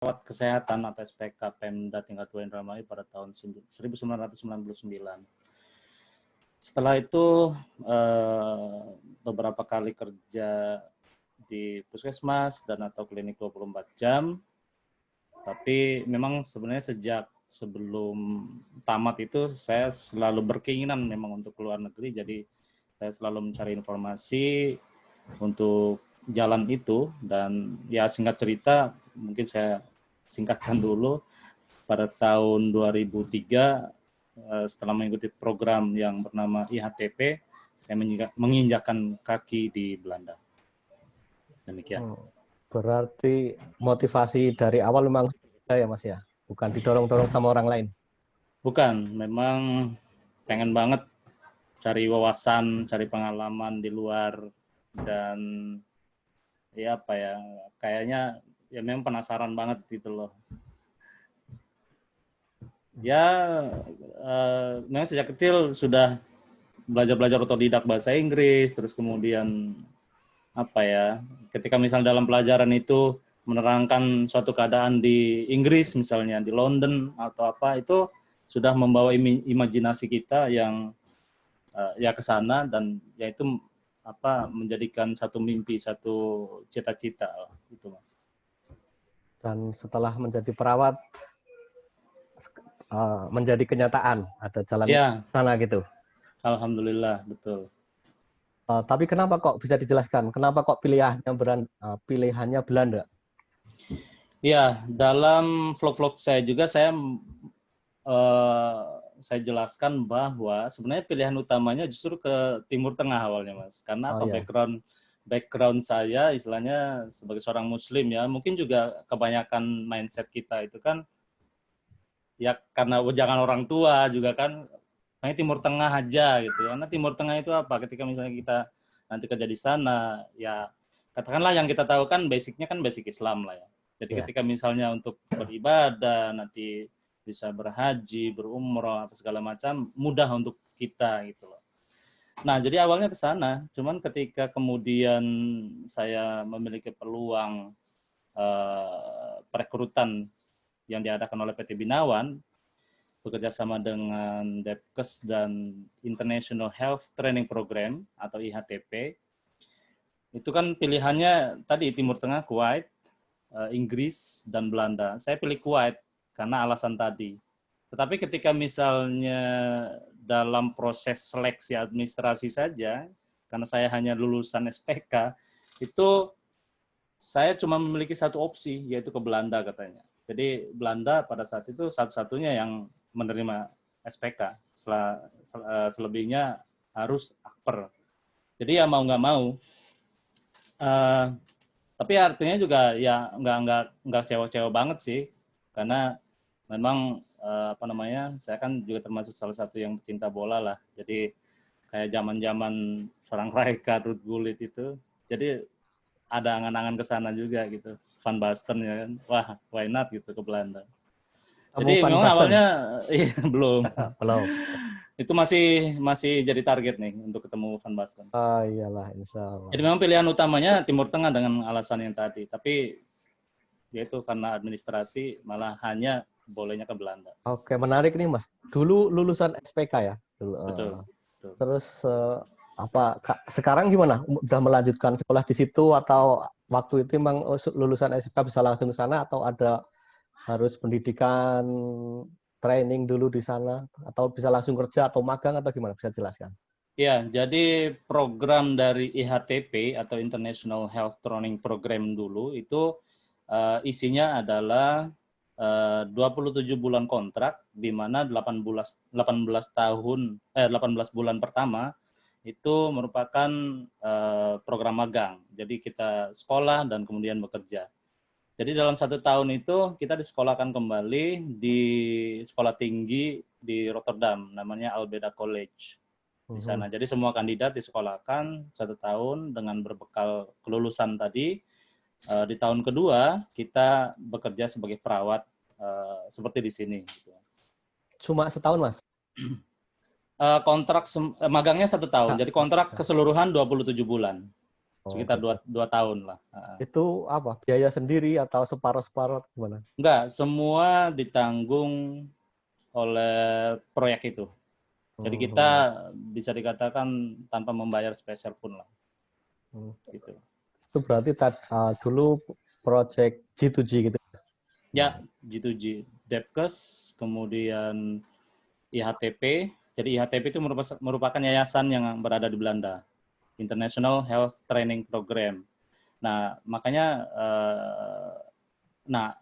perawat kesehatan atau SPK Pemda tingkat 2 Indramayu pada tahun 1999. Setelah itu beberapa kali kerja di puskesmas dan atau klinik 24 jam. Tapi memang sebenarnya sejak sebelum tamat itu saya selalu berkeinginan memang untuk keluar negeri, jadi saya selalu mencari informasi untuk jalan itu. Dan ya singkat cerita, mungkin saya singkatkan dulu, pada tahun 2003 setelah mengikuti program yang bernama IHTP, saya menginjakkan kaki di Belanda. Demikian. Berarti motivasi dari awal memang sudah ya Mas ya? Bukan didorong-dorong sama orang lain? Bukan, memang pengen banget cari wawasan, cari pengalaman di luar, dan ya apa ya, kayaknya ya memang penasaran banget gitu loh. Ya memang sejak kecil sudah belajar otodidak bahasa Inggris, terus kemudian apa ya, ketika misalnya dalam pelajaran itu menerangkan suatu keadaan di Inggris misalnya, di London atau apa, itu sudah membawa imajinasi kita yang ya ke sana, dan ya itu apa, menjadikan satu mimpi, satu cita-cita itu Mas. Dan setelah menjadi perawat menjadi kenyataan, ada jalan Ya, sana gitu. alhamdulillah, betul. Tapi kenapa kok bisa dijelaskan? Kenapa kok pilihannya Belanda? Ya, dalam vlog-vlog saya juga saya jelaskan bahwa sebenarnya pilihan utamanya justru ke Timur Tengah awalnya, Mas. Karena apa, Ya. background saya istilahnya sebagai seorang Muslim ya, mungkin juga kebanyakan mindset kita itu kan ya karena jangan orang tua juga kan, hanya Timur Tengah aja gitu. Karena Timur Tengah itu apa? Ketika misalnya kita nanti kerja di sana, ya katakanlah yang kita tahu kan basicnya kan basic Islam lah ya. Jadi ketika misalnya untuk beribadah, nanti bisa berhaji, berumrah, apa segala macam, mudah untuk kita gitu loh. Nah, jadi awalnya ke sana, cuman ketika kemudian saya memiliki peluang perekrutan yang diadakan oleh PT Binawan, bekerja sama dengan Depkes dan International Health Training Program atau IHTP, itu kan pilihannya tadi Timur Tengah, Kuwait, Inggris, dan Belanda. Saya pilih Kuwait karena alasan tadi. Tetapi ketika misalnya dalam proses seleksi administrasi saja, karena saya hanya lulusan SPK, itu saya cuma memiliki satu opsi, yaitu ke Belanda katanya. Jadi Belanda pada saat itu satu-satunya yang menerima SPK. Selebihnya harus akper. Jadi ya mau nggak mau. Tapi artinya juga ya nggak cewek-cewek banget sih, karena memang apa namanya, saya kan juga termasuk salah satu yang pecinta bola lah. Jadi kayak zaman-zaman Frank Rijkaard, Ruud Gullit itu, jadi ada angan-angan ke sana juga gitu. Van Basten ya kan, wah why not gitu ke Belanda. Kamu Jadi Van memang Basten? awalnya belum. Belum. Itu masih jadi target nih untuk ketemu Van Basten. Iyalah, insya Allah. Jadi memang pilihan utamanya Timur Tengah dengan alasan yang tadi, tapi yaitu karena administrasi malah hanya bolehnya ke Belanda. Oke, menarik nih Mas. Dulu lulusan SPK ya? Betul. Betul. Terus sekarang gimana? Udah melanjutkan sekolah di situ atau waktu itu memang lulusan SPK bisa langsung ke sana, atau ada harus pendidikan training dulu di sana, atau bisa langsung kerja atau magang atau gimana? Bisa jelaskan? Ya, jadi program dari IHTP atau International Health Training Program dulu itu isinya adalah 27 bulan kontrak, di mana 18 bulan pertama itu merupakan program magang. Jadi kita sekolah dan kemudian bekerja. Jadi dalam 1 tahun itu kita disekolahkan kembali di sekolah tinggi di Rotterdam, namanya Albeda College di sana. Jadi semua kandidat disekolahkan 1 tahun dengan berbekal kelulusan tadi. Di tahun kedua kita bekerja sebagai perawat seperti di sini. Cuma setahun, Mas? Kontrak magangnya 1 tahun. Jadi kontrak keseluruhan 27 bulan. sekitar gitu. 2 tahun lah. Itu apa? Biaya sendiri atau separuh-separuh gimana? Enggak, semua ditanggung oleh proyek itu. Jadi kita Hmm. bisa dikatakan tanpa membayar spesial pun lah. Hmm. Gitu. Itu berarti dulu project G2G gitu. Ya, G2G, Depkes, kemudian IHTP. Jadi IHTP itu merupakan yayasan yang berada di Belanda, International Health Training Program. Nah, makanya,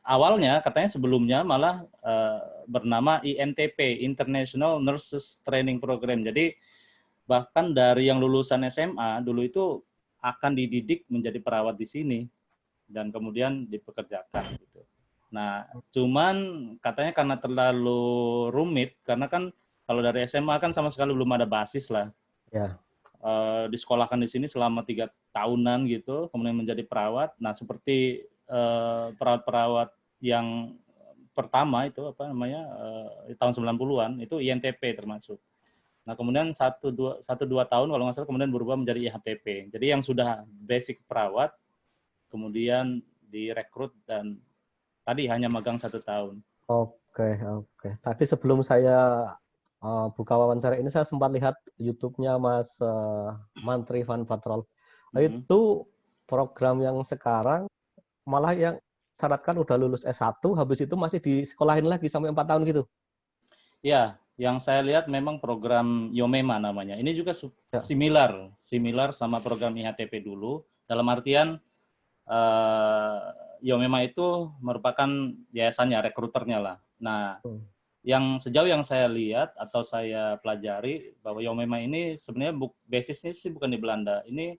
awalnya katanya sebelumnya malah bernama INTP, International Nurses Training Program. Jadi bahkan dari yang lulusan SMA dulu itu akan dididik menjadi perawat di sini dan kemudian dipekerjakan gitu. Nah, cuman katanya karena terlalu rumit, karena kan kalau dari SMA kan sama sekali belum ada basis lah. Ya. Disekolahkan di sini selama 3 tahunan gitu, kemudian menjadi perawat. Nah, seperti perawat-perawat yang pertama itu apa namanya tahun 90-an itu INTP termasuk. Nah, kemudian 1-2 tahun kalau nggak salah kemudian berubah menjadi IHTP. Jadi yang sudah basic perawat kemudian direkrut dan tadi hanya magang 1 tahun. Oke. Tadi sebelum saya buka wawancara ini saya sempat lihat YouTube-nya Mas Mantri Van Patrol. Itu program yang sekarang malah yang syaratkan udah lulus S1, habis itu masih disekolahin lagi sampai 4 tahun gitu. Ya, yang saya lihat memang program Yomema namanya. Ini juga Ya. similar sama program IHTP dulu. Dalam artian Yomema itu merupakan yayasannya, rekruternya lah. Nah, yang sejauh yang saya lihat atau saya pelajari bahwa Yomema ini sebenarnya basisnya sih bukan di Belanda. Ini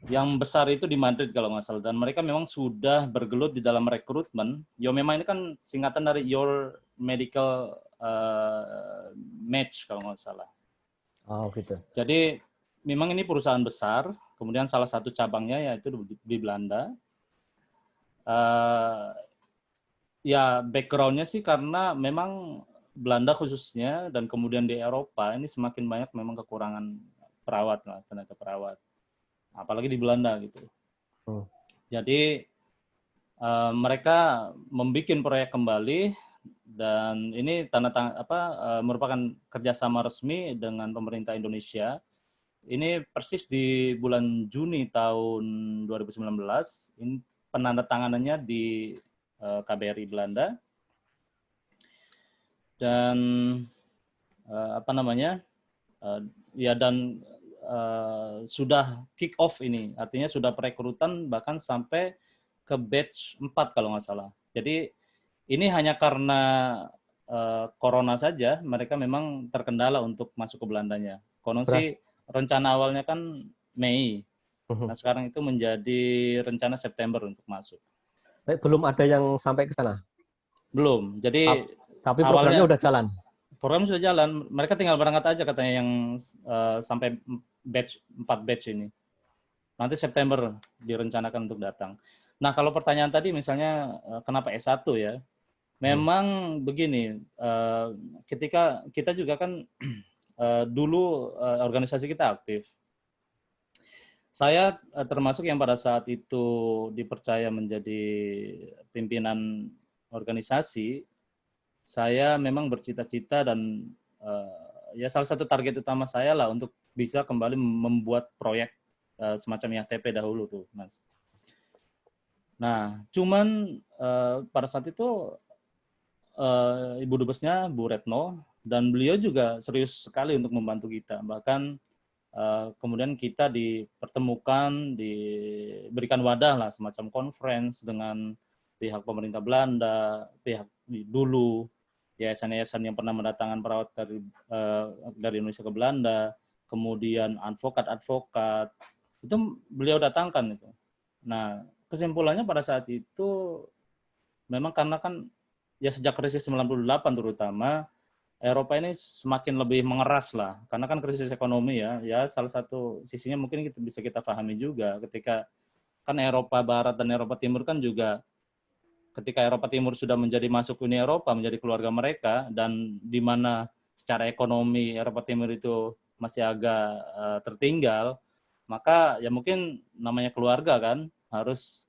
yang besar itu di Madrid kalau nggak salah. Dan mereka memang sudah bergelut di dalam rekrutmen. Yomema ini kan singkatan dari Your Medical Match kalau nggak salah. Oh gitu. Jadi memang ini perusahaan besar. Kemudian salah satu cabangnya yaitu di Belanda. Ya background-nya sih karena memang Belanda khususnya dan kemudian di Eropa ini semakin banyak memang kekurangan perawat lah, tenaga perawat. Apalagi di Belanda gitu. Jadi mereka membuat proyek kembali dan ini merupakan kerjasama resmi dengan pemerintah Indonesia. Ini persis di bulan Juni tahun 2019. Ini penandatanganannya di KBRI Belanda. Dan sudah kick off ini, artinya sudah perekrutan bahkan sampai ke batch 4 kalau nggak salah. Jadi ini hanya karena corona saja mereka memang terkendala untuk masuk ke Belandanya. Konon sih rencana awalnya kan Mei. Nah sekarang itu menjadi rencana September untuk masuk. Belum ada yang sampai ke sana? Belum. Jadi tapi programnya awalnya udah jalan? Program sudah jalan. Mereka tinggal berangkat aja katanya yang sampai 4 batch ini. Nanti September direncanakan untuk datang. Nah, kalau pertanyaan tadi misalnya kenapa S1 ya? Memang begini, ketika kita juga kan dulu organisasi kita aktif. Saya termasuk yang pada saat itu dipercaya menjadi pimpinan organisasi. Saya memang bercita-cita dan ya salah satu target utama saya lah untuk bisa kembali membuat proyek semacam IHTP dahulu tuh, Mas. Nah, cuman pada saat itu Ibu Dubesnya Bu Retno dan beliau juga serius sekali untuk membantu kita. Bahkan kemudian kita dipertemukan, diberikan wadah lah semacam conference dengan pihak pemerintah Belanda, pihak dulu yayasan-yayasan yang pernah mendatangkan perawat dari Indonesia ke Belanda, kemudian advokat-advokat, itu beliau datangkan itu. Nah, kesimpulannya pada saat itu memang karena kan ya sejak krisis 98 terutama Eropa ini semakin lebih mengeras lah, karena kan krisis ekonomi ya salah satu sisinya mungkin bisa kita pahami juga ketika kan Eropa Barat dan Eropa Timur kan juga ketika Eropa Timur sudah menjadi masuk Uni Eropa, menjadi keluarga mereka, dan di mana secara ekonomi Eropa Timur itu masih agak tertinggal, maka ya mungkin namanya keluarga kan harus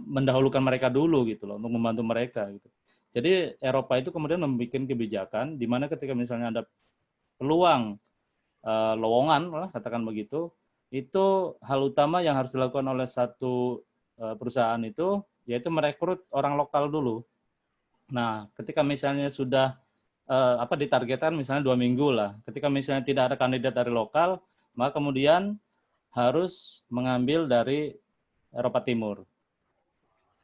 mendahulukan mereka dulu gitu loh untuk membantu mereka gitu. Jadi Eropa itu kemudian membuat kebijakan di mana ketika misalnya ada peluang lowongan lah katakan begitu, itu hal utama yang harus dilakukan oleh satu perusahaan itu yaitu merekrut orang lokal dulu. Nah, ketika misalnya sudah ditargetkan misalnya 2 minggu lah, ketika misalnya tidak ada kandidat dari lokal, maka kemudian harus mengambil dari Eropa Timur.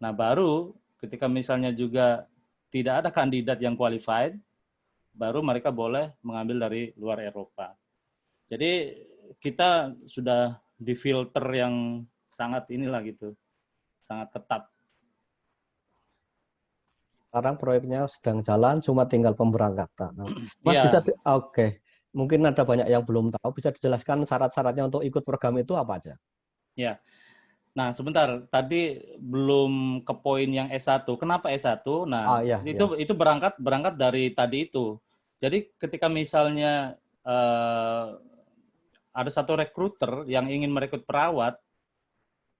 Nah, baru ketika misalnya juga tidak ada kandidat yang qualified, baru mereka boleh mengambil dari luar Eropa. Jadi kita sudah difilter yang sangat inilah gitu, sangat ketat. Sekarang proyeknya sedang jalan, cuma tinggal pemberangkatan. Mas Iya. Oke. Mungkin ada banyak yang belum tahu, bisa dijelaskan syarat-syaratnya untuk ikut program itu apa aja? Ya. Nah, sebentar. Tadi belum ke poin yang S1. Kenapa S1? Nah, Iya, iya. itu berangkat dari tadi itu. Jadi ketika misalnya ada satu rekruter yang ingin merekrut perawat,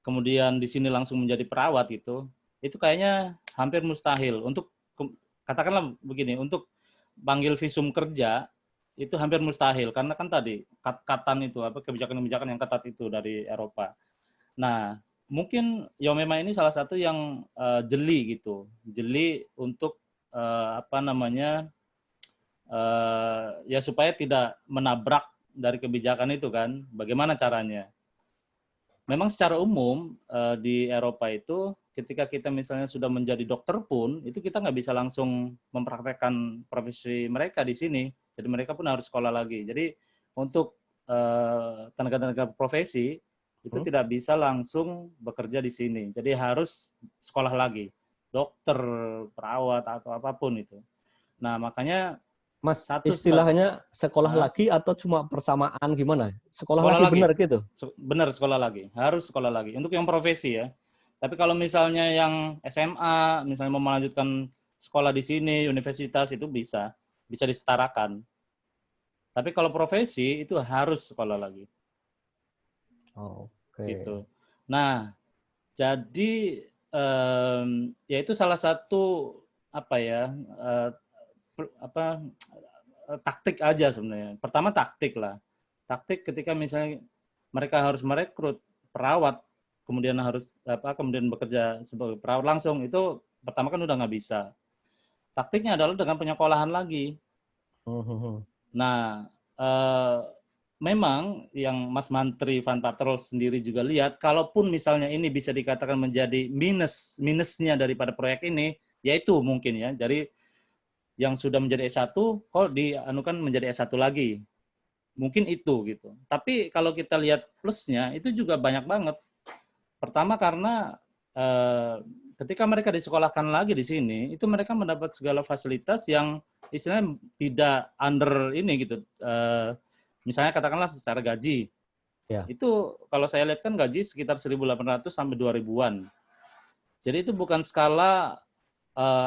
kemudian di sini langsung menjadi perawat itu kayaknya hampir mustahil. Untuk katakanlah begini, untuk panggil visum kerja itu hampir mustahil karena kan tadi katan itu kebijakan-kebijakan yang ketat itu dari Eropa. Nah, mungkin Yomema ini salah satu yang jeli gitu, jeli untuk ya supaya tidak menabrak dari kebijakan itu kan. Bagaimana caranya? Memang secara umum di Eropa itu ketika kita misalnya sudah menjadi dokter pun itu kita nggak bisa langsung mempraktekkan profesi mereka di sini. Jadi mereka pun harus sekolah lagi. Jadi untuk tenaga-tenaga profesi itu tidak bisa langsung bekerja di sini. Jadi harus sekolah lagi, dokter, perawat atau apapun itu. Nah makanya Mas, istilahnya sekolah lagi atau cuma persamaan gimana? Sekolah lagi benar gitu? Benar sekolah lagi, harus sekolah lagi. Untuk yang profesi ya. Tapi kalau misalnya yang SMA, misalnya mau melanjutkan sekolah di sini, universitas itu bisa disetarakan. Tapi kalau profesi itu harus sekolah lagi. Oke. Gitu. Nah, jadi ya itu salah satu taktik aja sebenarnya. Pertama taktik lah. Taktik ketika misalnya mereka harus merekrut perawat, kemudian kemudian bekerja sebagai perawat langsung, itu pertama kan udah nggak bisa. Taktiknya adalah dengan penyekolahan lagi. Nah, memang yang Mas Mantri Van Patrol sendiri juga lihat, kalaupun misalnya ini bisa dikatakan menjadi minusnya daripada proyek ini, yaitu mungkin ya, jadi yang sudah menjadi S1 kok dianukan menjadi S1 lagi. Mungkin itu gitu. Tapi kalau kita lihat plusnya itu juga banyak banget. Pertama karena ketika mereka disekolahkan lagi di sini, itu mereka mendapat segala fasilitas yang istilahnya tidak under ini gitu. Misalnya katakanlah secara gaji. Ya. Itu kalau saya lihat kan gaji sekitar 1.800 sampai 2.000-an. Jadi itu bukan skala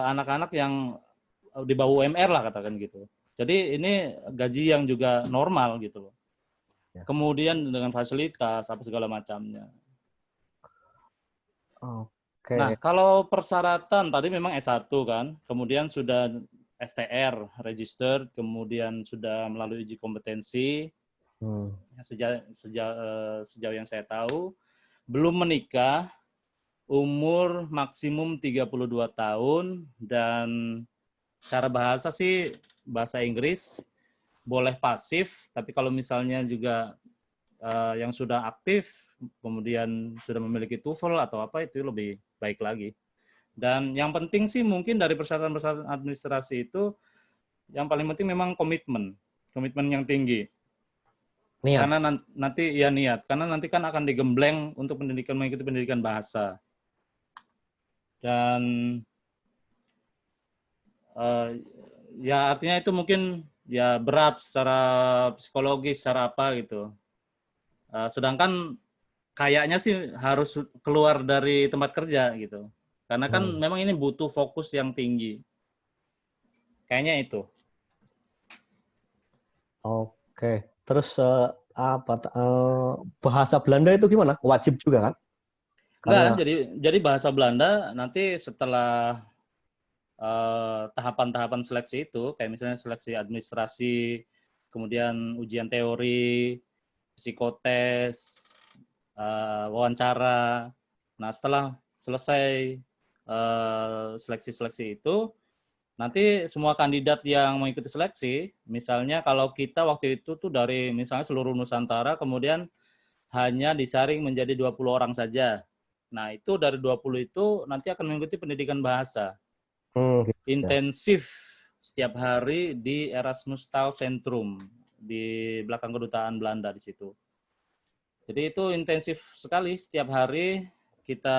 anak-anak yang di bawah UMR lah katakan gitu. Jadi ini gaji yang juga normal gitu loh. Ya. Kemudian dengan fasilitas apa segala macamnya. Oke. Nah, kalau persyaratan tadi memang S1 kan, kemudian sudah STR, registered, kemudian sudah melalui uji kompetensi. Sejauh yang saya tahu, belum menikah, umur maksimum 32 tahun, dan cara bahasa sih bahasa Inggris, boleh pasif, tapi kalau misalnya juga yang sudah aktif, kemudian sudah memiliki TOEFL atau apa, itu lebih baik lagi. Dan yang penting sih mungkin dari persyaratan-persyaratan administrasi itu, yang paling penting memang komitmen yang tinggi. Niat. Karena nanti ya niat, karena nanti kan akan digembleng untuk mengikuti pendidikan bahasa. Dan ya artinya itu mungkin ya berat secara psikologis, secara apa gitu. Sedangkan kayaknya sih harus keluar dari tempat kerja gitu. Karena kan memang ini butuh fokus yang tinggi. Kayaknya itu. Oke. Terus bahasa Belanda itu gimana? Wajib juga kan? Enggak, Karena jadi bahasa Belanda nanti setelah tahapan-tahapan seleksi itu, kayak misalnya seleksi administrasi, kemudian ujian teori, psikotes, wawancara. Nah, setelah selesai seleksi-seleksi itu, nanti semua kandidat yang mengikuti seleksi, misalnya kalau kita waktu itu tuh dari misalnya seluruh Nusantara, kemudian hanya disaring menjadi 20 orang saja. Nah, itu dari 20 itu nanti akan mengikuti pendidikan bahasa gitu ya. intensif setiap hari di Erasmus Taal Centrum di belakang kedutaan Belanda di situ. Jadi itu intensif sekali setiap hari kita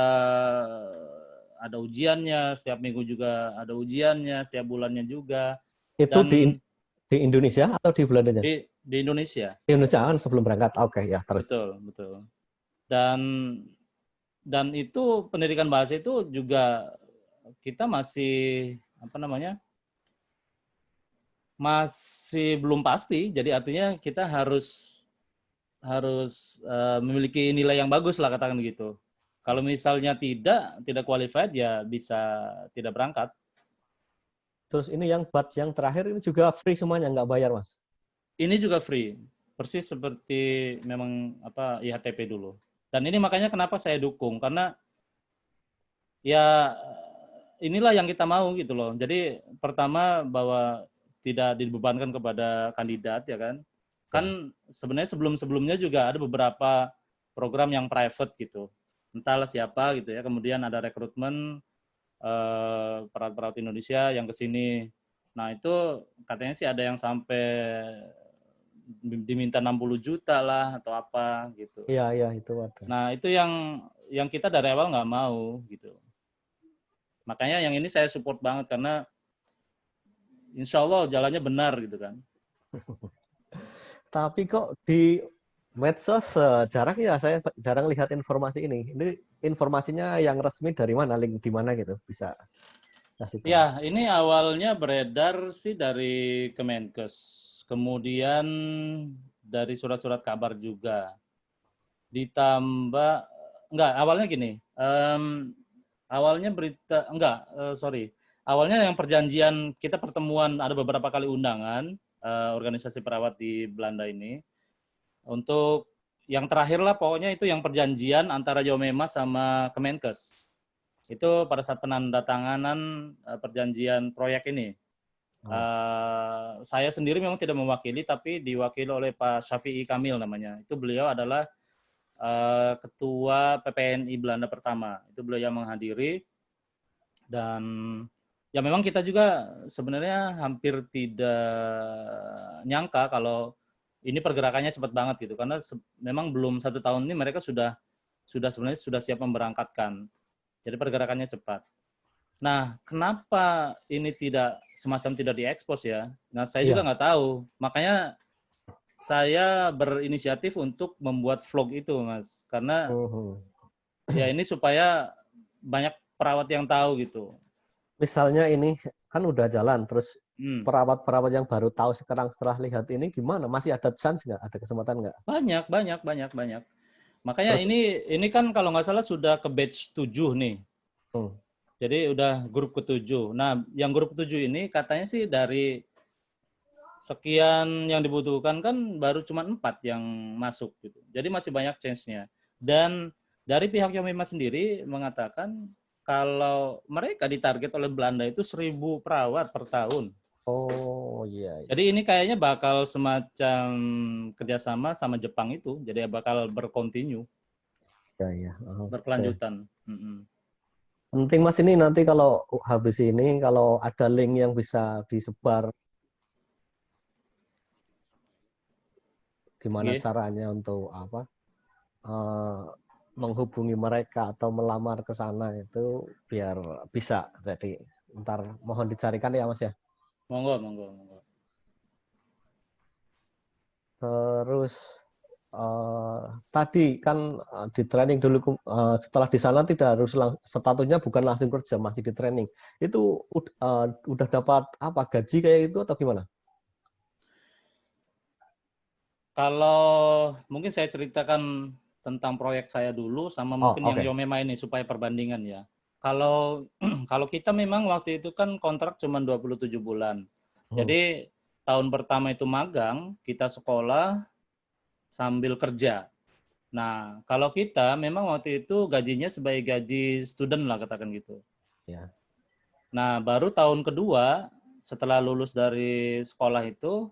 ada ujiannya, setiap minggu juga ada ujiannya, setiap bulannya juga. Itu Dan di Indonesia atau di Belandanya? di Indonesia. Di Indonesia kan sebelum berangkat. Oke, ya terus. Betul, betul. Dan itu pendidikan bahasa itu juga kita masih apa namanya? Masih belum pasti. Jadi artinya kita harus memiliki nilai yang bagus lah katakan begitu. Kalau misalnya tidak qualified ya bisa tidak berangkat. Terus ini yang batch yang terakhir ini juga free semuanya, nggak bayar, Mas? Ini juga free. Persis seperti memang apa IHTP dulu. Dan ini makanya kenapa saya dukung karena ya inilah yang kita mau gitu loh. Jadi pertama bahwa tidak dibebankan kepada kandidat ya kan. Kan sebenarnya sebelum-sebelumnya juga ada beberapa program yang private gitu. Entahlah siapa gitu ya. Kemudian ada rekrutmen perawat-perawat Indonesia yang ke sini. Nah, itu katanya sih ada yang sampai diminta 60 juta lah atau apa gitu. Iya, iya itu ada. Nah, itu yang kita dari awal nggak mau gitu. Makanya yang ini saya support banget karena insya Allah jalannya benar gitu kan. Tapi kok di medsos jarang ya, saya jarang lihat informasi ini. Ini informasinya yang resmi dari mana, link di mana gitu, bisa kasih tahu. Ya, ini awalnya beredar sih dari Kemenkes. Kemudian dari surat-surat kabar juga. Ditambah, enggak, awalnya gini. Awalnya berita, enggak, sorry. Awalnya yang perjanjian, kita pertemuan, ada beberapa kali undangan organisasi perawat di Belanda ini. Untuk yang terakhir lah pokoknya itu yang perjanjian antara Jomema sama Kemenkes. Itu pada saat penandatanganan perjanjian proyek ini. Saya sendiri memang tidak mewakili, tapi diwakili oleh Pak Syafi'i Kamil namanya. Itu beliau adalah Ketua PPNI Belanda pertama. Itu beliau yang menghadiri. Dan ya memang kita juga sebenarnya hampir tidak nyangka kalau ini pergerakannya cepat banget gitu. Karena memang belum 1 tahun ini mereka sudah sebenarnya sudah siap memberangkatkan. Jadi pergerakannya cepat. Nah, kenapa ini semacam tidak diekspos ya? Nah, saya juga nggak tahu. Makanya saya berinisiatif untuk membuat vlog itu, Mas. Karena ya ini supaya banyak perawat yang tahu gitu. Misalnya ini kan udah jalan, terus perawat-perawat yang baru tahu sekarang setelah lihat ini gimana? Masih ada chance nggak? Ada kesempatan nggak? Banyak. Makanya terus, ini kan kalau nggak salah sudah ke batch 7 nih. Jadi udah grup ke-7. Nah, yang grup ke-7 ini katanya sih dari sekian yang dibutuhkan kan baru cuma 4 yang masuk gitu. Jadi masih banyak chance-nya. Dan dari pihak Yomima sendiri mengatakan kalau mereka ditarget oleh Belanda itu 1.000 perawat per tahun. Oh iya. Jadi ini kayaknya bakal semacam kerjasama sama Jepang itu. Jadi bakal berkontinu. Ya. Berkelanjutan. Penting Mas ini nanti kalau habis ini kalau ada link yang bisa disebar gimana caranya untuk apa menghubungi mereka atau melamar ke sana itu biar bisa. Jadi ntar mohon dicarikan ya Mas ya. Monggo. Terus tadi kan di training dulu setelah di sana tidak harus statusnya bukan langsung kerja, masih di training. Itu udah dapat apa gaji kayak itu atau gimana? Kalau mungkin saya ceritakan tentang proyek saya dulu sama mungkin yang oke. Yomema ini supaya perbandingan ya. Kalau kalau kita memang waktu itu kan kontrak cuma 27 bulan. Hmm. Jadi tahun pertama itu magang, kita sekolah sambil kerja. Nah, kalau kita memang waktu itu gajinya sebagai gaji student lah katakan gitu. Ya. Nah, baru tahun kedua setelah lulus dari sekolah itu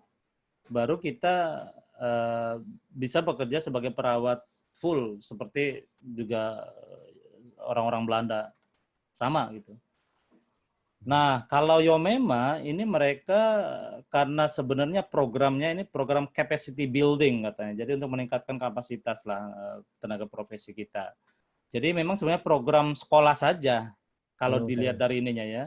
baru kita eh, bisa bekerja sebagai perawat full seperti juga orang-orang Belanda sama gitu. Nah, kalau Yomema ini mereka karena sebenarnya programnya ini program capacity building katanya. Jadi untuk meningkatkan kapasitas lah tenaga profesi kita. Jadi memang sebenarnya program sekolah saja kalau dilihat Oke. dari ininya ya.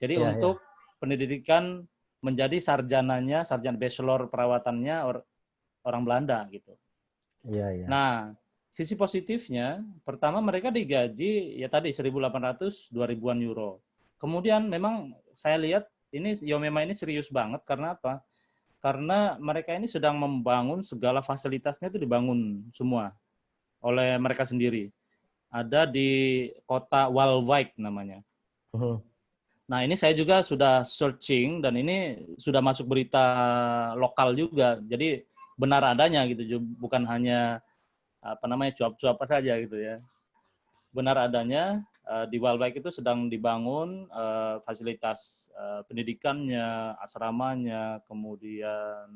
Jadi Iya, iya. untuk pendidikan menjadi sarjananya, sarjana bachelor perawatannya orang Belanda gitu. Iya, iya. Nah, sisi positifnya, pertama mereka digaji ya tadi 1.800 2.000-an euro. Kemudian memang saya lihat ini Yomema ini serius banget karena apa? Karena mereka ini sedang membangun segala fasilitasnya itu dibangun semua oleh mereka sendiri. Ada di kota Waalwijk namanya. Mhm. Nah, ini saya juga sudah searching dan ini sudah masuk berita lokal juga. Jadi benar adanya gitu, bukan hanya apa namanya cuap-cuap saja gitu ya. Benar adanya di Waalwijk itu sedang dibangun fasilitas pendidikannya, asramanya, kemudian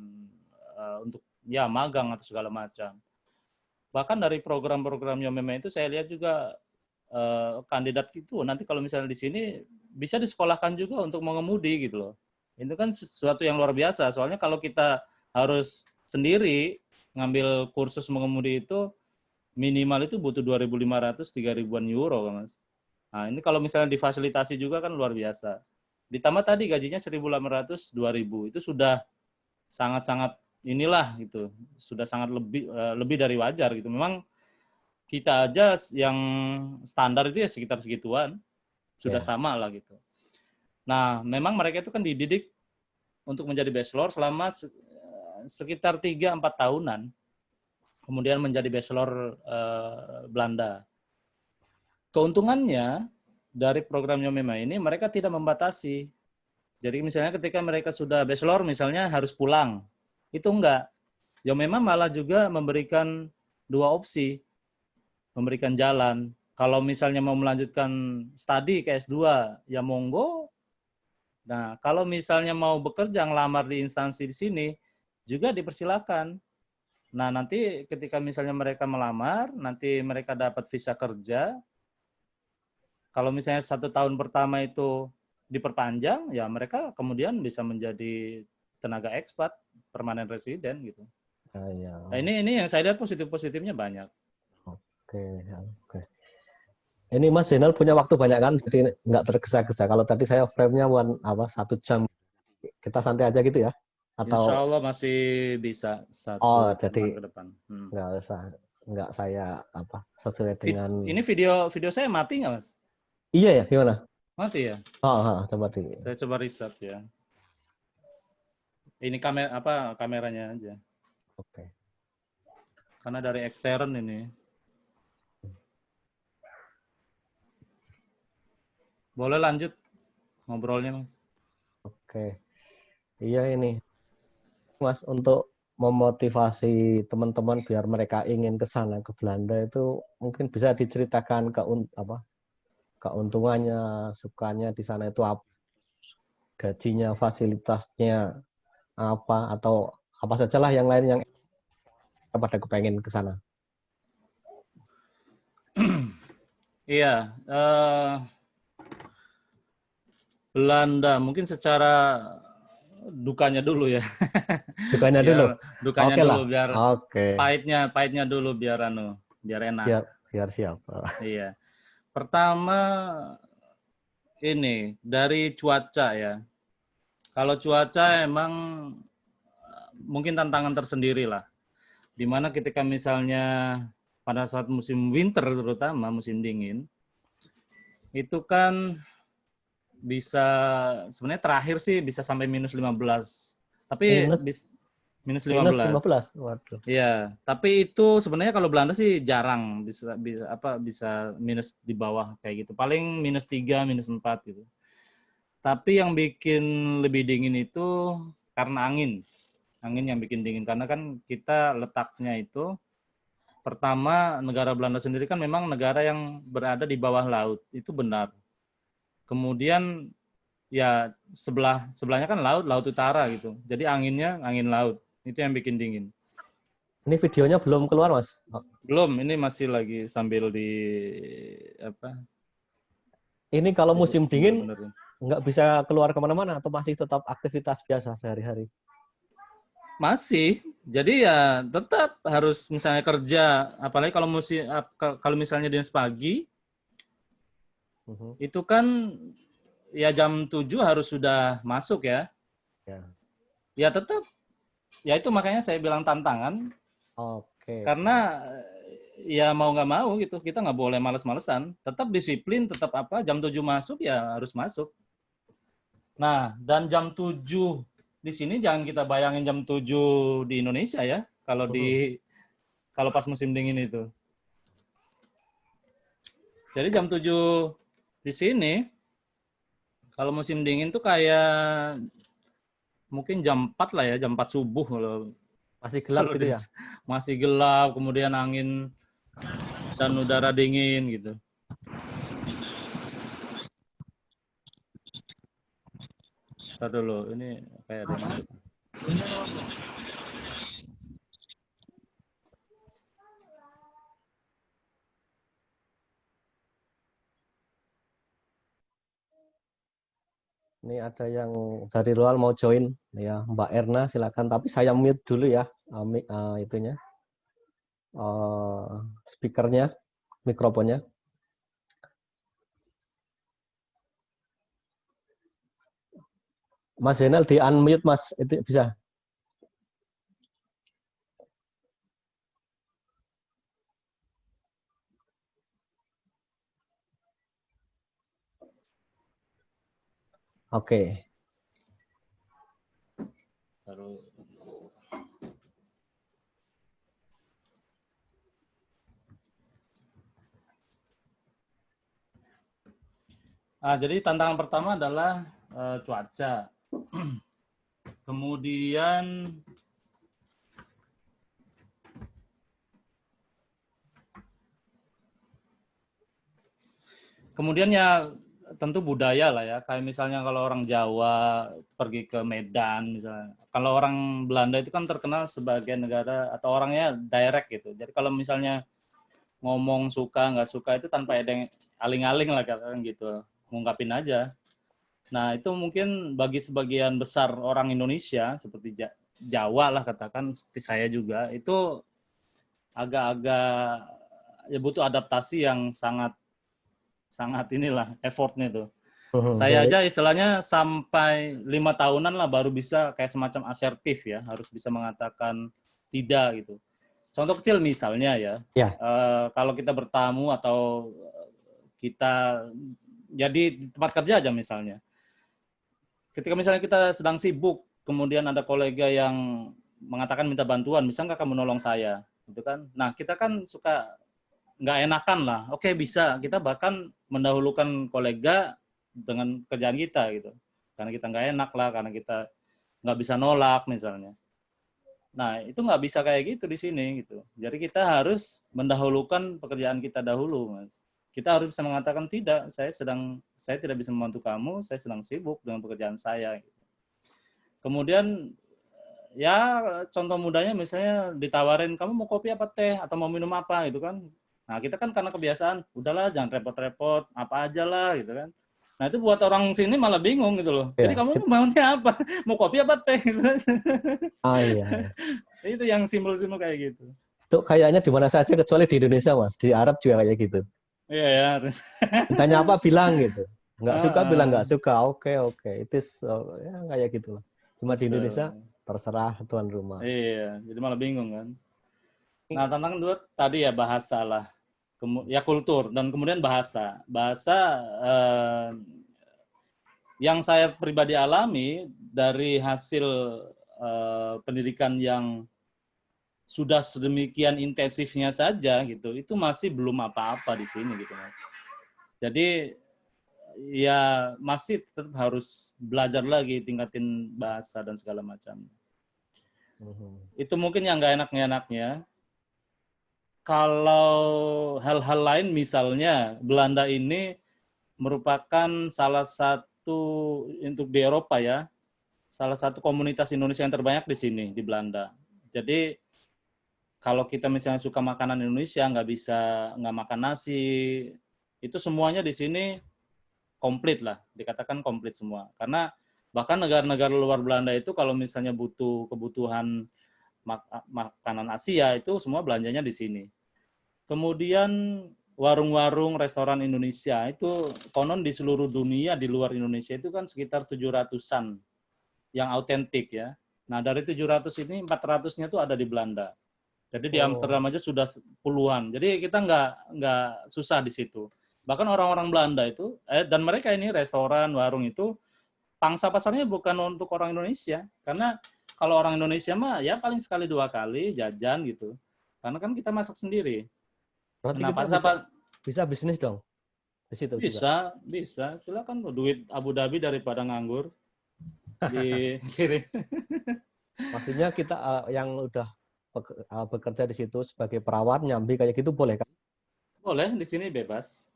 untuk ya magang atau segala macam. Bahkan dari program-program Yomema itu saya lihat juga kandidat itu nanti kalau misalnya di sini bisa disekolahkan juga untuk mengemudi gitu loh. Itu kan sesuatu yang luar biasa. Soalnya kalau kita harus sendiri ngambil kursus mengemudi itu minimal itu butuh 2.500 3.000-an euro kan Mas. Nah, ini kalau misalnya difasilitasi juga kan luar biasa. Ditambah tadi gajinya 1.800 2.000 itu sudah sangat-sangat inilah gitu. Sudah sangat lebih dari wajar gitu. Memang kita aja yang standar itu ya sekitar segituan, sudah Ya. sama lah gitu. Nah, memang mereka itu kan dididik untuk menjadi bachelor selama sekitar 3-4 tahunan, kemudian menjadi bachelor Belanda. Keuntungannya dari program Yomema ini mereka tidak membatasi. Jadi misalnya ketika mereka sudah bachelor misalnya harus pulang. Itu enggak. Yomema malah juga memberikan dua opsi, memberikan jalan. Kalau misalnya mau melanjutkan studi ke S2, ya monggo. Nah, kalau misalnya mau bekerja ngelamar di instansi di sini, juga dipersilakan. Nah, nanti ketika misalnya mereka melamar, nanti mereka dapat visa kerja. Kalau misalnya 1 tahun pertama itu diperpanjang, ya mereka kemudian bisa menjadi tenaga ekspat, permanen residen gitu. Ah, ya. Nah, ini yang saya lihat positif-positifnya banyak. Oke, oke. Ini Mas Zainal punya waktu banyak kan, jadi nggak tergesa-gesa. Kalau tadi saya frame-nya 1 jam, kita santai aja gitu ya? Insya Atau Allah masih bisa oh 1 jam jadi ke depan. nggak usah, nggak saya sesuai dengan Ini video saya mati nggak Mas? iya ya gimana? Mati ya. Coba di Saya coba riset ya. Ini kameranya aja. oke. Karena dari ekstern ini. Boleh lanjut ngobrolnya Mas. Oke. Iya ini Mas untuk memotivasi teman-teman biar mereka ingin ke sana ke Belanda itu mungkin bisa diceritakan keuntungannya, sukanya di sana itu apa, gajinya, fasilitasnya apa atau apa sajalah yang lain yang pada kepengen ke sana. Iya, Belanda mungkin secara dukanya dulu ya. Dukanya dulu. Biar dukanya Oke lah. dulu biar Oke. pahitnya dulu biar enak. Biar siap. Iya. Pertama ini dari cuaca ya. Kalau cuaca emang mungkin tantangan tersendiri lah. Dimana ketika misalnya pada saat musim winter terutama musim dingin, itu kan bisa sebenarnya terakhir sih bisa sampai -15. Tapi Minus. minus Minus 15. 15. Waduh. Iya, tapi itu sebenarnya kalau Belanda sih jarang bisa minus di bawah kayak gitu. Paling minus 3, minus 4 gitu. Tapi yang bikin lebih dingin itu karena angin. Angin yang bikin dingin karena kan kita letaknya itu pertama negara Belanda sendiri kan memang negara yang berada di bawah laut. Itu benar. Kemudian ya sebelahnya kan laut utara gitu. Jadi anginnya angin laut. Itu yang bikin dingin. Ini videonya belum keluar, Mas? Oh. Belum, ini masih lagi sambil di apa? Ini kalau musim dingin Bener-bener. nggak bisa keluar kemana-mana atau masih tetap aktivitas biasa sehari-hari? Masih. Jadi ya tetap harus misalnya kerja, apalagi kalau misalnya dinas pagi, itu kan ya jam 7 harus sudah masuk ya. Ya. Ya tetap. Ya itu makanya saya bilang tantangan. Oke. Karena ya mau nggak mau gitu, kita nggak boleh males-malesan. Tetap disiplin, tetap apa, jam 7 masuk ya harus masuk. Nah, dan jam 7 di sini jangan kita bayangin jam 7 di Indonesia ya, kalau pas musim dingin itu. Jadi jam 7 di sini, kalau musim dingin tuh kayak mungkin jam 4 lah ya, jam 4 subuh Masih gelap gitu ya? Masih gelap, kemudian angin dan udara dingin gitu. Ntar dulu, ini kayak ada yang masuk. Ini ada yang dari luar mau join ya, Mbak Erna silakan. Tapi saya mute dulu ya, itunya, speakernya, mikrofonnya. Mas Zainal di unmute Mas, itu bisa. Oke. Jadi tantangan pertama adalah cuaca. Kemudian ya tentu budaya lah ya. Kayak misalnya kalau orang Jawa pergi ke Medan misalnya. Kalau orang Belanda itu kan terkenal sebagai negara atau orangnya direct gitu. Jadi kalau misalnya ngomong suka nggak suka itu tanpa ada yang aling-aling lah kan gitu. Ngungkapin aja. Nah, itu mungkin bagi sebagian besar orang Indonesia seperti Jawa lah katakan seperti saya juga itu agak-agak ya butuh adaptasi yang sangat inilah effortnya tuh. Saya aja istilahnya sampai 5 tahunan lah baru bisa kayak semacam asertif ya, harus bisa mengatakan tidak gitu. Contoh kecil misalnya ya. Kalau kita bertamu atau kita jadi di tempat kerja aja misalnya. Ketika misalnya kita sedang sibuk, kemudian ada kolega yang mengatakan minta bantuan, bisa nggak kamu nolong saya? Gitu kan. Nah, kita kan suka nggak enakan lah. Oke, bisa. Kita bahkan mendahulukan kolega dengan kerjaan kita gitu. Karena kita nggak enak lah, karena kita nggak bisa nolak misalnya. Nah, itu nggak bisa kayak gitu di sini gitu. Jadi kita harus mendahulukan pekerjaan kita dahulu, Mas. Kita harus bisa mengatakan tidak, saya tidak bisa membantu kamu, saya sedang sibuk dengan pekerjaan saya. Kemudian ya contoh mudahnya misalnya ditawarin kamu mau kopi apa teh atau mau minum apa gitu kan. Nah, kita kan karena kebiasaan, udahlah jangan repot-repot, apa aja lah gitu kan. Nah, itu buat orang sini malah bingung gitu loh. Jadi kamu maunya apa? Mau kopi apa teh? Gitu. Iya. Itu yang simpel-simpel kayak gitu. Itu kayaknya di mana saja kecuali di Indonesia, Mas. Di Arab juga kayak gitu. Iya ya. Tanya apa bilang gitu. Nggak suka bilang nggak suka. Oke. Itu ya kayak gitu lah. Cuma di Indonesia terserah tuan rumah. Iya, jadi malah bingung kan. Nah, tantangan dua tadi ya bahasa lah. Ya kultur dan kemudian bahasa. Bahasa yang saya pribadi alami dari hasil pendidikan yang sudah sedemikian intensifnya saja gitu, itu masih belum apa-apa di sini gitu Mas. Jadi ya masih tetap harus belajar lagi, tingkatin bahasa dan segala macam. Itu mungkin yang nggak enaknya. Kalau hal-hal lain misalnya Belanda ini merupakan salah satu untuk di Eropa ya, salah satu komunitas Indonesia yang terbanyak di sini di Belanda. Jadi kalau kita misalnya suka makanan Indonesia, nggak makan nasi, itu semuanya di sini komplit lah, dikatakan komplit semua. Karena bahkan negara-negara luar Belanda itu kalau misalnya butuh kebutuhan makanan Asia itu semua belanjanya di sini. Kemudian warung-warung restoran Indonesia itu konon di seluruh dunia di luar Indonesia itu kan sekitar 700-an yang autentik ya. Nah dari 700 ini 400-nya tuh ada di Belanda. Jadi di Amsterdam aja sudah puluhan. Jadi kita nggak susah di situ. Bahkan orang-orang Belanda itu, dan mereka ini restoran, warung itu, pangsa pasarnya bukan untuk orang Indonesia. Karena kalau orang Indonesia mah ya paling sekali 2 kali jajan gitu. Karena kan kita masak sendiri. Berarti Nah, kita bisa bisnis dong di situ juga. Bisa. Silakan duit Abu Dhabi daripada nganggur di kiri. Maksudnya kita yang udah bekerja di situ sebagai perawat, nyambi kayak gitu boleh kan? Boleh, di sini bebas.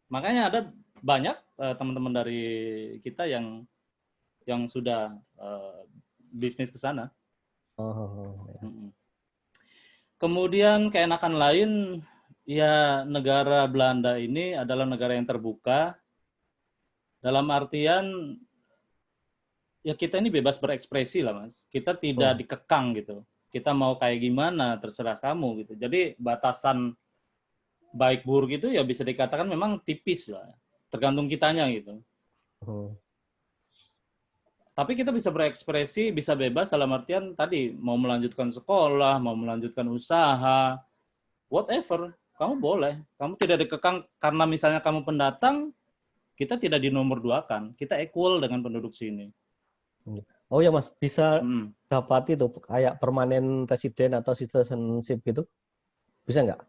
Makanya ada banyak teman-teman dari kita yang sudah bisnis ke sana. Ya. Kemudian keenakan lain, ya negara Belanda ini adalah negara yang terbuka. Dalam artian, ya kita ini bebas berekspresi lah Mas. Kita tidak dikekang gitu. Kita mau kayak gimana, terserah kamu gitu. Jadi batasan baik buruk itu ya bisa dikatakan memang tipis lah. Tergantung kitanya gitu. Tapi kita bisa berekspresi, bisa bebas dalam artian tadi mau melanjutkan sekolah, mau melanjutkan usaha, whatever, kamu boleh. Kamu tidak dikekang karena misalnya kamu pendatang, kita tidak dinomor duakan, kita equal dengan penduduk sini. Oh ya Mas, bisa dapat itu kayak permanen residen atau citizenship gitu? Bisa nggak?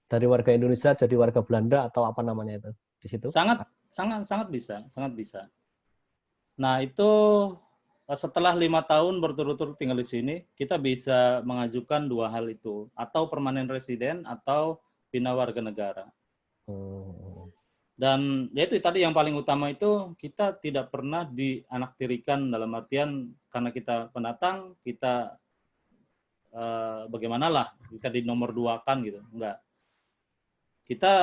Dari warga Indonesia jadi warga Belanda atau apa namanya itu di situ? Sangat bisa. Nah itu setelah 5 tahun berturut-turut tinggal di sini, kita bisa mengajukan 2 hal itu, atau permanen residen atau pindah warga negara. Dan yaitu tadi yang paling utama itu kita tidak pernah dianaktirikan dalam artian karena kita pendatang, kita bagaimanalah kita dinomor duakan gitu, enggak. Kita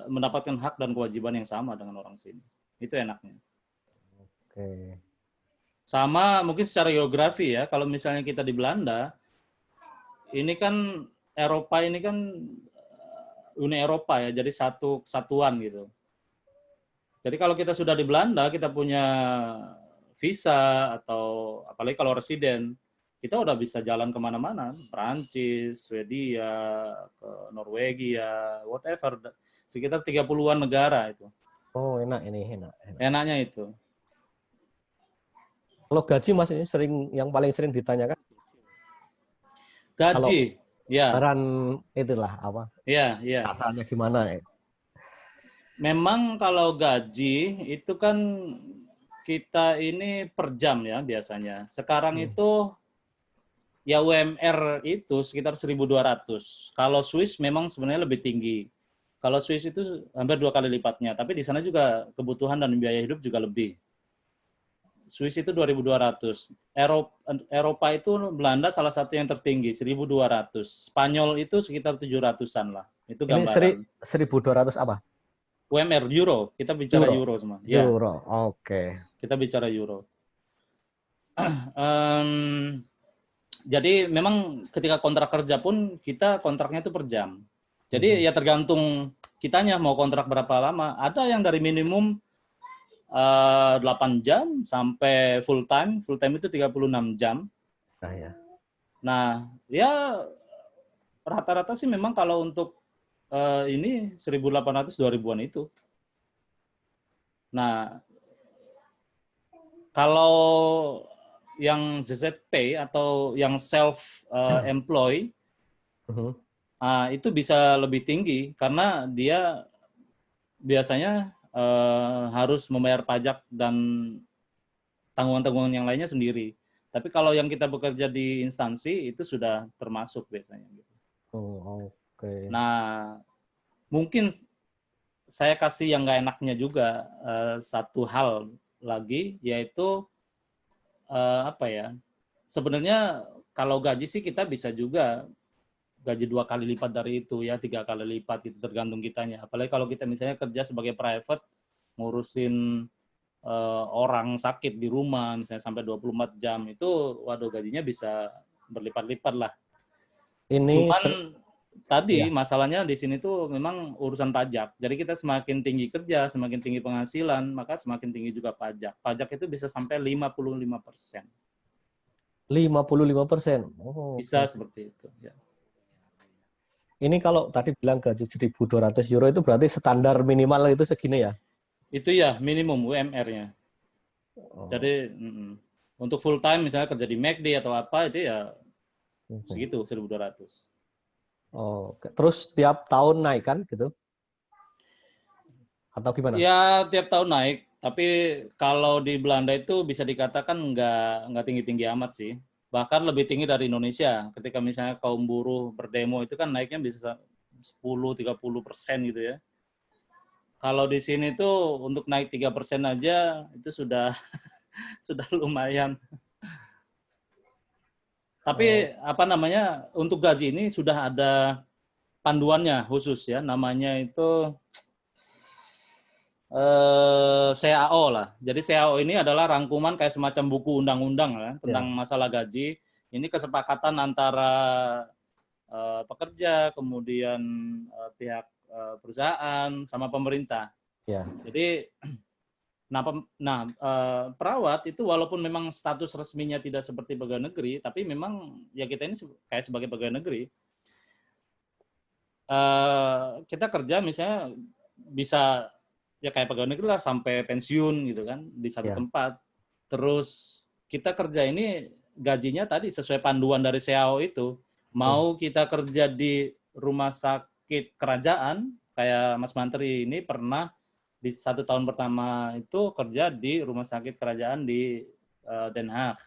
mendapatkan hak dan kewajiban yang sama dengan orang sini. Itu enaknya. Oke. Sama mungkin secara geografi ya, kalau misalnya kita di Belanda, ini kan Eropa ini kan Uni Eropa ya, jadi satu kesatuan gitu. Jadi kalau kita sudah di Belanda, kita punya visa atau apalagi kalau residen, kita udah bisa jalan kemana-mana, Perancis, Swedia, ke Norwegia, whatever, sekitar 30-an negara itu. Oh enak ini, enak. Enaknya itu. Kalau gaji Mas ini yang paling sering ditanyakan? Gaji, ya. Saran itulah apa? Ya. Asalnya gimana? Memang kalau gaji itu kan kita ini per jam ya biasanya. Sekarang itu ya UMR itu sekitar 1.200. Kalau Swiss memang sebenarnya lebih tinggi. Kalau Swiss itu hampir 2 kali lipatnya, tapi di sana juga kebutuhan dan biaya hidup juga lebih. Swiss itu 2.200. Eropa itu Belanda salah satu yang tertinggi, 1.200. Spanyol itu sekitar 700-an lah. Itu gambaran. Ini 1.200 apa? UMR, euro. Kita bicara euro semua. Euro, ya. Oke. Kita bicara euro. Jadi memang ketika kontrak kerja pun kita kontraknya itu per jam. Jadi ya tergantung kitanya mau kontrak berapa lama. Ada yang dari minimum 8 jam sampai full time. Full time itu 36 jam. Nah, ya rata-rata sih memang kalau untuk ini 1.800 2.000-an itu. Nah, kalau yang ZZP atau yang self employ itu bisa lebih tinggi karena dia biasanya harus membayar pajak dan tanggungan-tanggungan yang lainnya sendiri. Tapi kalau yang kita bekerja di instansi itu sudah termasuk biasanya. Oh, oke. Nah, mungkin saya kasih yang nggak enaknya juga satu hal lagi, yaitu apa ya? Sebenarnya kalau gaji sih kita bisa juga gaji 2 kali lipat dari itu ya, 3 kali lipat itu tergantung kitanya. Apalagi kalau kita misalnya kerja sebagai private ngurusin orang sakit di rumah misalnya sampai 24 jam itu waduh gajinya bisa berlipat-lipat lah. Ini Cuman tadi ya, masalahnya di sini tuh memang urusan pajak. Jadi kita semakin tinggi kerja, semakin tinggi penghasilan, maka semakin tinggi juga pajak. Pajak itu bisa sampai 55%. 55%. Oh, Bisa oke. seperti itu. Ya. Ini kalau tadi bilang gaji 1.200 euro itu berarti standar minimal itu segini ya? Itu ya minimum UMR-nya. Oh, Jadi untuk full time misalnya kerja di McD atau apa itu ya segitu 1.200. oh, oke. Terus tiap tahun naik kan gitu? Atau gimana? Ya tiap tahun naik, tapi kalau di Belanda itu bisa dikatakan nggak tinggi-tinggi amat sih. Bahkan lebih tinggi dari Indonesia. Ketika misalnya kaum buruh berdemo itu kan naiknya bisa 10-30% gitu ya. Kalau di sini tuh untuk naik 3% aja itu sudah sudah lumayan. Oh, Tapi apa namanya untuk gaji ini sudah ada panduannya khusus ya, namanya itu CAO lah. Jadi CAO ini adalah rangkuman kayak semacam buku undang-undang ya, tentang ya. masalah gaji. Ini kesepakatan antara pekerja, kemudian pihak perusahaan, sama pemerintah. Ya. Jadi, perawat itu walaupun memang status resminya tidak seperti pegawai negeri, tapi memang ya kita ini kayak sebagai pegawai negeri. Kita kerja misalnya bisa ya kayak pegawai negeri lah sampai pensiun gitu kan di satu Ya. tempat. Terus kita kerja ini gajinya tadi sesuai panduan dari CAO itu. Hmm. Mau kita kerja di rumah sakit kerajaan kayak Mas Mantri ini pernah di 1 tahun pertama itu kerja di rumah sakit kerajaan di Den Haag.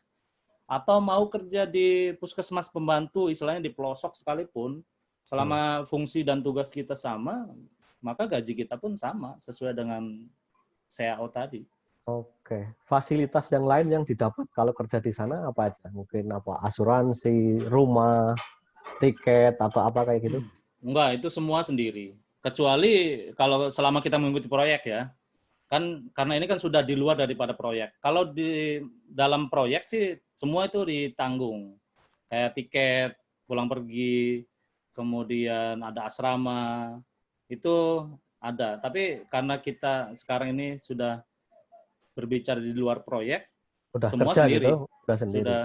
Atau mau kerja di puskesmas pembantu istilahnya di pelosok sekalipun, Hmm. selama fungsi dan tugas kita sama, maka gaji kita pun sama sesuai dengan CAO tadi. Oke. Fasilitas yang lain yang didapat kalau kerja di sana apa aja? Mungkin apa? Asuransi, rumah, tiket atau apa kayak gitu? Enggak, itu semua sendiri. Kecuali kalau selama kita mengikuti proyek ya. Kan karena ini kan sudah di luar daripada proyek. Kalau di dalam proyek sih semua itu ditanggung. Kayak tiket pulang pergi, kemudian ada asrama, itu ada. Tapi karena kita sekarang ini sudah berbicara di luar proyek, Udah semua kerja sendiri. gitu, udah sendiri. Sudah,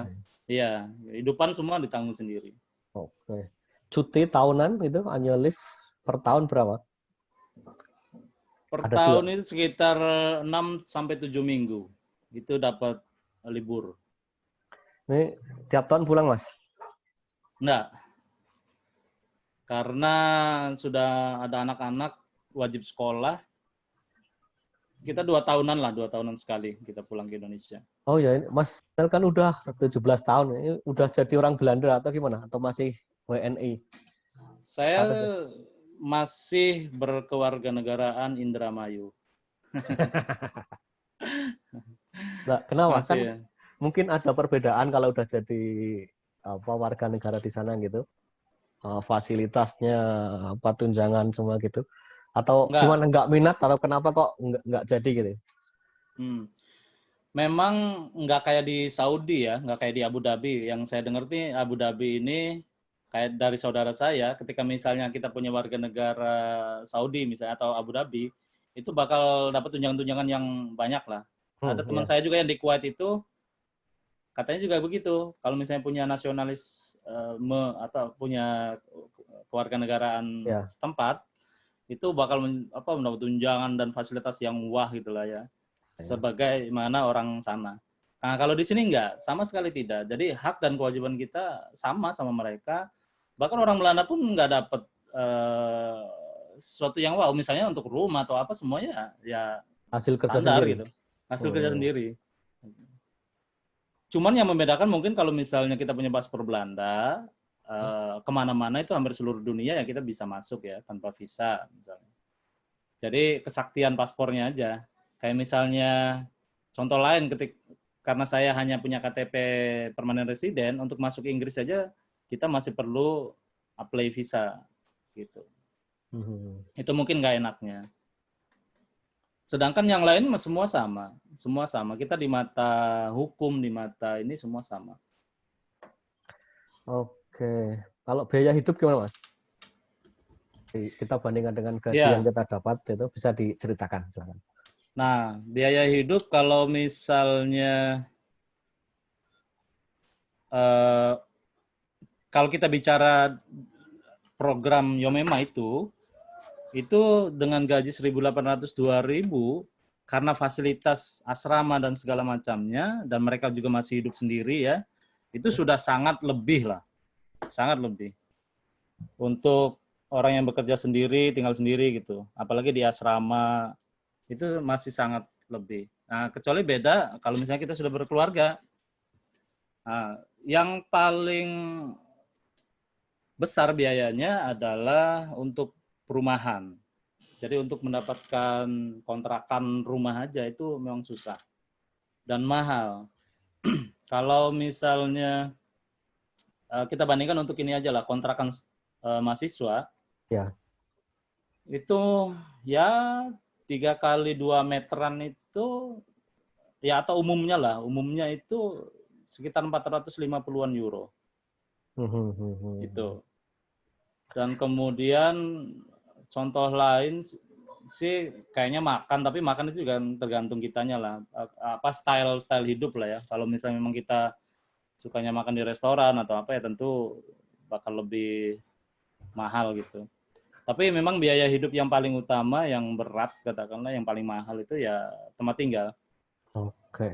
ya, hidupan semua ditanggung sendiri. Oke. Cuti tahunan itu annual leave per tahun berapa? Per Ada juga. tahun itu sekitar 6-7 minggu. Itu dapat libur. Ini tiap tahun pulang, Mas? Enggak, karena sudah ada anak-anak wajib sekolah, kita 2 tahunan sekali kita pulang ke Indonesia. Oh ya, Mas kan udah 17 tahun. Ini udah jadi orang Belanda atau gimana? Atau masih WNI Saya statusnya? masih berkewarganegaraan Indramayu. Nah, kenapa? Kan Masih. mungkin ada perbedaan kalau udah jadi apa warga negara di sana gitu. Fasilitasnya, apa tunjangan semua gitu. Atau Enggak. gimana nggak minat atau kenapa kok nggak jadi gitu? Hmm. Memang nggak kayak di Saudi ya, nggak kayak di Abu Dhabi. Yang saya dengar nih Abu Dhabi ini kayak dari saudara saya, ketika misalnya kita punya warga negara Saudi misalnya atau Abu Dhabi, itu bakal dapat tunjangan-tunjangan yang banyak lah. Ada teman Ya, saya juga yang di Kuwait itu, katanya juga begitu. Kalau misalnya punya nasionalis atau punya kewarganegaraan ya, setempat, itu bakal mendapat tunjangan dan fasilitas yang wah gitulah ya. ya. Sebagaimana orang sana. Nah, kalau di sini enggak, sama sekali tidak. Jadi hak dan kewajiban kita sama mereka. Bahkan orang Belanda pun enggak dapat sesuatu yang wow, misalnya untuk rumah atau apa semuanya ya Hasil kerja standar sendiri. gitu. Hasil kerja Hmm. sendiri. Cuman yang membedakan mungkin kalau misalnya kita punya paspor Belanda, kemana-mana itu hampir seluruh dunia ya kita bisa masuk ya tanpa visa misalnya. Jadi kesaktian paspornya aja. Kayak misalnya contoh lain karena saya hanya punya KTP permanen resident, untuk masuk Inggris saja kita masih perlu apply visa gitu. Itu mungkin nggak enaknya. Sedangkan yang lain semua sama. Kita di mata hukum, di mata ini semua sama. Oke, kalau biaya hidup gimana Mas? Kita bandingkan dengan gaji yang Ya, kita dapat itu bisa diceritakan, silakan. nah biaya hidup kalau misalnya kalau kita bicara program Yomema itu dengan gaji 1.800 2.000 karena fasilitas asrama dan segala macamnya dan mereka juga masih hidup sendiri ya, itu sudah sangat lebih lah. Sangat lebih. Untuk orang yang bekerja sendiri, tinggal sendiri gitu. Apalagi di asrama itu masih sangat lebih. Nah, kecuali beda kalau misalnya kita sudah berkeluarga. Nah, yang paling besar biayanya adalah untuk perumahan. Jadi untuk mendapatkan kontrakan rumah aja itu memang susah dan mahal. Kalau misalnya kita bandingkan untuk ini aja lah, kontrakan mahasiswa, Ya. itu ya 3 kali 2 meteran itu, ya atau umumnya itu sekitar 450-an euro. Itu. Dan kemudian contoh lain sih kayaknya makan, tapi makan itu juga tergantung kitanya lah, apa style hidup lah ya. Kalau misalnya memang kita sukanya makan di restoran atau apa ya tentu bakal lebih mahal gitu. Tapi memang biaya hidup yang paling utama, yang berat katakanlah, yang paling mahal itu ya tempat tinggal. Oke.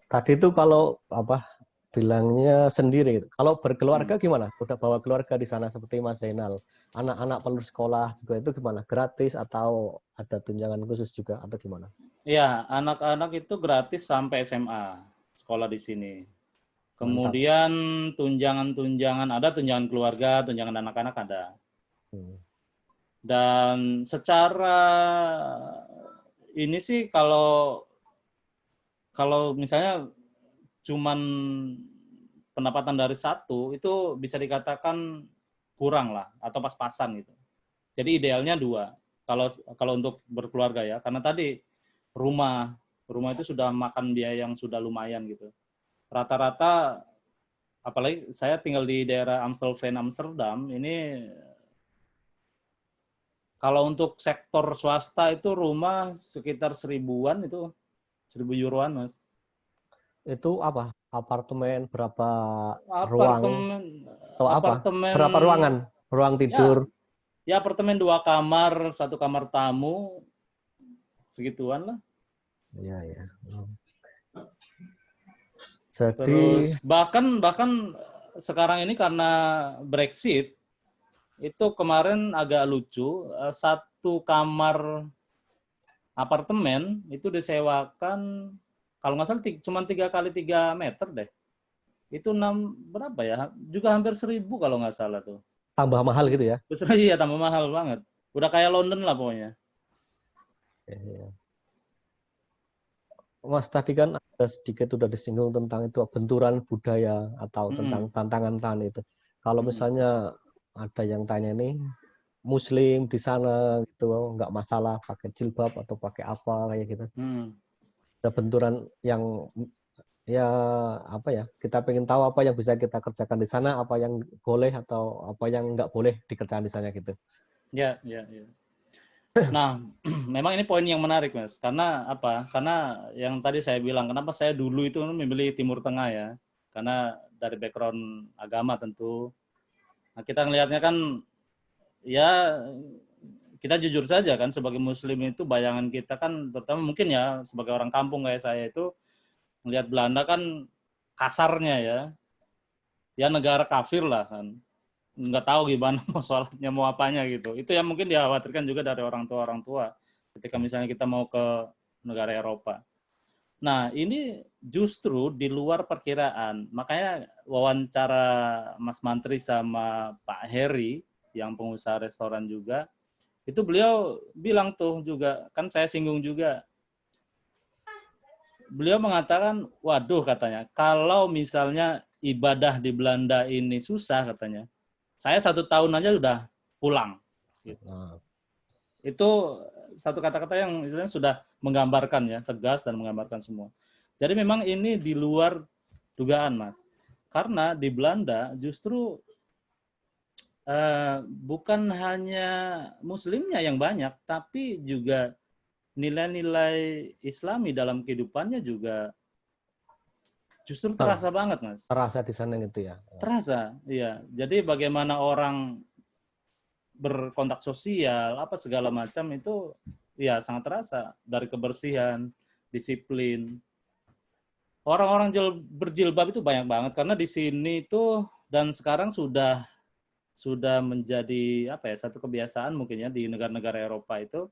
Tadi itu kalau apa bilangnya sendiri. Kalau berkeluarga gimana? Udah bawa keluarga di sana seperti Mas Zainal. Anak-anak perlu sekolah juga itu gimana? Gratis atau ada tunjangan khusus juga atau gimana? Ya, anak-anak itu gratis sampai SMA sekolah di sini. Mantap. Kemudian tunjangan ada, tunjangan keluarga, tunjangan anak-anak ada. Dan secara ini sih kalau misalnya cuman pendapatan dari satu itu bisa dikatakan kurang lah atau pas-pasan gitu. Jadi idealnya 2. Kalau untuk berkeluarga ya, karena tadi rumah itu sudah makan biaya yang sudah lumayan gitu. Rata-rata apalagi saya tinggal di daerah Amstelveen Amsterdam ini, kalau untuk sektor swasta itu rumah sekitar 1.000-an itu, 1.000 euroan Mas. Itu apa? Apartemen berapa ruang Apartemen atau apa? apartemen Berapa ruangan? Ruang ya tidur? apartemen 2 kamar, 1 kamar tamu, segituan lah. Iya, ya. Jadi Terus bahkan sekarang ini karena Brexit itu kemarin agak lucu, 1 kamar apartemen itu disewakan kalau nggak salah cuma 3 kali 3 meter deh. Itu berapa ya? Juga hampir 1.000 kalau nggak salah tuh. tambah mahal gitu ya? Terus iya tambah mahal banget. Udah kayak London lah pokoknya. Iya. Mas tadi kan ada sedikit udah disinggung tentang itu benturan budaya atau tentang tantangan itu. Kalau misalnya ada yang tanya nih, Muslim di sana gitu nggak masalah pakai jilbab atau pakai apa kayak gitu. Ada benturan yang ya apa ya, kita pengen tahu apa yang bisa kita kerjakan di sana, apa yang boleh atau apa yang nggak boleh dikerjakan di sana gitu. Ya. Nah, memang ini poin yang menarik, Mas. Karena apa? Karena yang tadi saya bilang, kenapa saya dulu itu memilih Timur Tengah ya. Karena dari background agama tentu. Nah, kita ngelihatnya kan, ya kita jujur saja kan, sebagai Muslim itu bayangan kita kan, terutama mungkin ya sebagai orang kampung kayak saya itu, Melihat Belanda kan kasarnya ya negara kafir lah kan. Nggak tahu gimana mau sholatnya, mau apanya gitu. Itu yang mungkin dikhawatirkan juga dari orang tua ketika misalnya kita mau ke negara Eropa. Nah, ini justru di luar perkiraan. Makanya wawancara Mas Mantri sama Pak Heri, yang pengusaha restoran juga, itu beliau bilang tuh juga, kan saya singgung juga. Beliau mengatakan, waduh katanya, kalau misalnya ibadah di Belanda ini susah katanya, saya 1 tahun aja udah pulang. Gitu. Itu satu kata-kata yang istilahnya sudah menggambarkan ya, tegas dan menggambarkan semua. Jadi memang ini di luar dugaan, Mas. Karena di Belanda justru bukan hanya muslimnya yang banyak, tapi juga nilai-nilai Islami dalam kehidupannya juga justru terasa banget, Mas. Terasa di sana gitu ya. Terasa, iya. Jadi bagaimana orang berkontak sosial, apa segala macam itu ya sangat terasa dari kebersihan, disiplin. Orang-orang berjilbab itu banyak banget karena di sini itu dan sekarang sudah menjadi apa ya, satu kebiasaan mungkin ya di negara-negara Eropa itu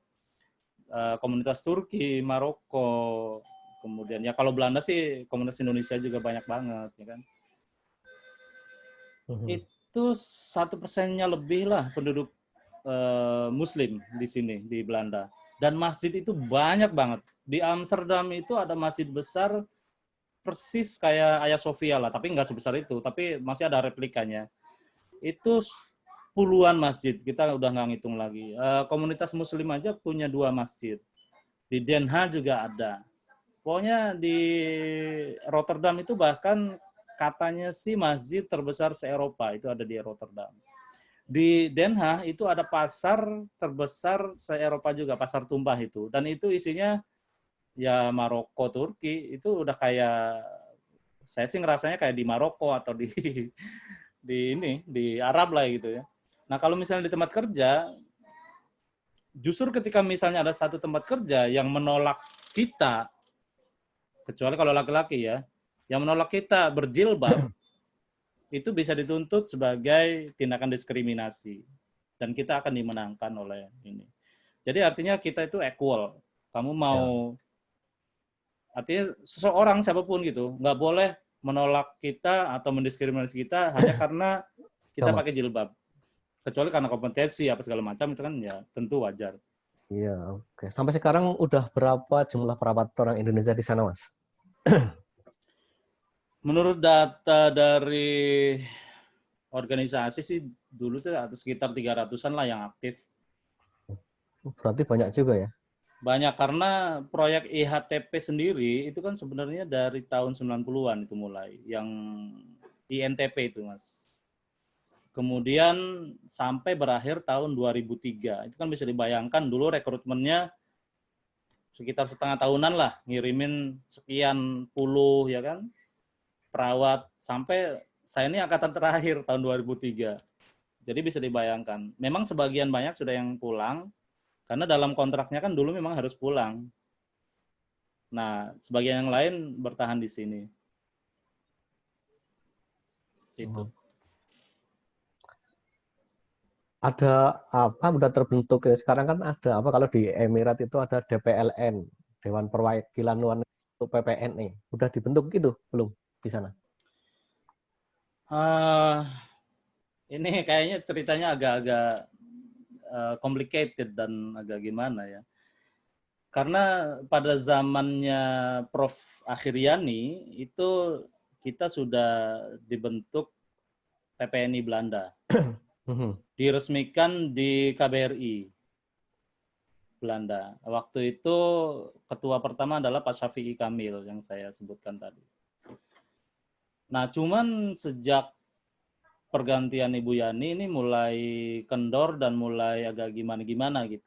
komunitas Turki, Maroko, kemudian ya kalau Belanda sih komunitas Indonesia juga banyak banget ya kan. Itu 1%-nya lebih lah penduduk Muslim di sini di Belanda. Dan masjid itu banyak banget. Di Amsterdam itu ada masjid besar persis kayak Hagia Sophia lah, tapi nggak sebesar itu, tapi masih ada replikanya. Itu puluhan masjid, kita udah nggak ngitung lagi. Komunitas Muslim aja punya 2 masjid. Di Den Haag juga ada. Pokoknya di Rotterdam itu bahkan katanya sih masjid terbesar se-Eropa, itu ada di Rotterdam. Di Den Haag itu ada pasar terbesar se-Eropa juga, pasar tumpah itu. Dan itu isinya ya Maroko, Turki, itu udah kayak, saya sih ngerasanya kayak di Maroko atau di Arab lah gitu ya. Nah kalau misalnya di tempat kerja, justru ketika misalnya ada satu tempat kerja yang menolak kita, kecuali kalau laki-laki ya, yang menolak kita berjilbab, itu bisa dituntut sebagai tindakan diskriminasi. Dan kita akan dimenangkan oleh ini. Jadi artinya kita itu equal. Kamu mau, artinya seseorang siapapun gitu, nggak boleh menolak kita atau mendiskriminasi kita hanya karena kita pakai jilbab. Kecuali karena kompetensi apa segala macam, itu kan ya tentu wajar. Iya, oke. Sampai sekarang udah berapa jumlah perawat orang Indonesia di sana, Mas? Menurut data dari organisasi sih dulu tuh sekitar 300-an lah yang aktif. Berarti banyak juga ya? Banyak karena proyek IHTP sendiri itu kan sebenarnya dari tahun 90-an itu mulai, yang INTP itu, Mas. Kemudian sampai berakhir tahun 2003. Itu kan bisa dibayangkan dulu rekrutmennya sekitar setengah tahunan lah, ngirimin sekian puluh ya kan, perawat, sampai saya ini angkatan terakhir tahun 2003. Jadi bisa dibayangkan. Memang sebagian banyak sudah yang pulang, karena dalam kontraknya kan dulu memang harus pulang. Nah, sebagian yang lain bertahan di sini. Itu. Ada apa udah terbentuk ya? Sekarang kan ada apa kalau di Emirat itu ada DPLN, Dewan Perwakilan Luar Negeri untuk PPNE. Udah dibentuk gitu belum di sana? Ini kayaknya ceritanya agak-agak complicated dan agak gimana ya. Karena pada zamannya Prof. Akhiriani itu kita sudah dibentuk PPNI Belanda. Diresmikan di KBRI Belanda. Waktu itu ketua pertama adalah Pak Syafi'i Kamil yang saya sebutkan tadi. Nah, cuman sejak pergantian Ibu Yani ini mulai kendor dan mulai agak gimana-gimana gitu.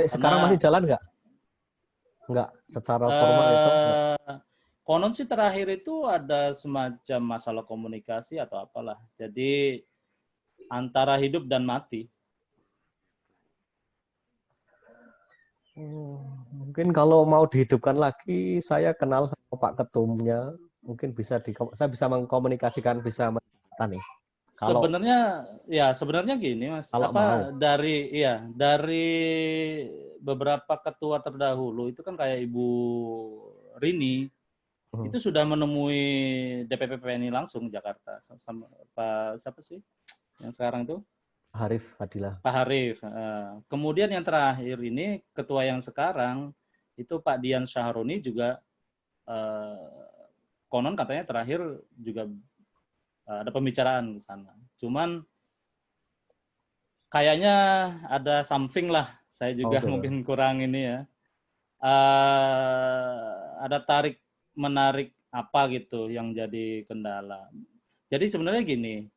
Sekarang masih jalan nggak? Nggak, secara formal itu nggak. Konon sih terakhir itu ada semacam masalah komunikasi atau apalah. Jadi antara hidup dan mati. Mungkin kalau mau dihidupkan lagi, saya kenal sama Bapak ketumnya, mungkin saya bisa mengkomunikasikan, bisa menjawab nih. Kalau Sebenarnya gini Mas, kalau mau. dari beberapa ketua terdahulu itu kan kayak Ibu Rini itu sudah menemui DPP PNI langsung Jakarta sama Pak siapa sih yang sekarang itu? Harif Fadilah. Pak Harif. Kemudian yang terakhir ini ketua yang sekarang itu Pak Dian Syahroni juga konon katanya terakhir juga ada pembicaraan ke sana. Cuman kayaknya ada something lah. Saya juga mungkin kurang ini ya. Ada tarik menarik apa gitu yang jadi kendala. Jadi sebenarnya gini,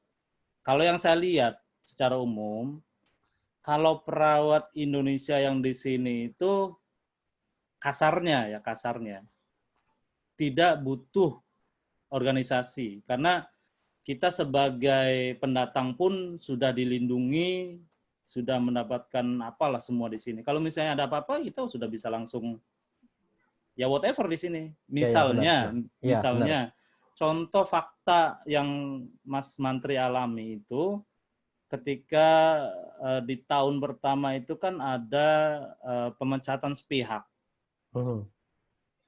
kalau yang saya lihat secara umum, kalau perawat Indonesia yang di sini itu kasarnya tidak butuh organisasi karena kita sebagai pendatang pun sudah dilindungi, sudah mendapatkan apalah semua di sini. Kalau misalnya ada apa-apa, kita sudah bisa langsung ya whatever di sini. Misalnya, contoh fakta yang Mas Mantri alami itu ketika di tahun pertama itu kan ada pemecatan sepihak.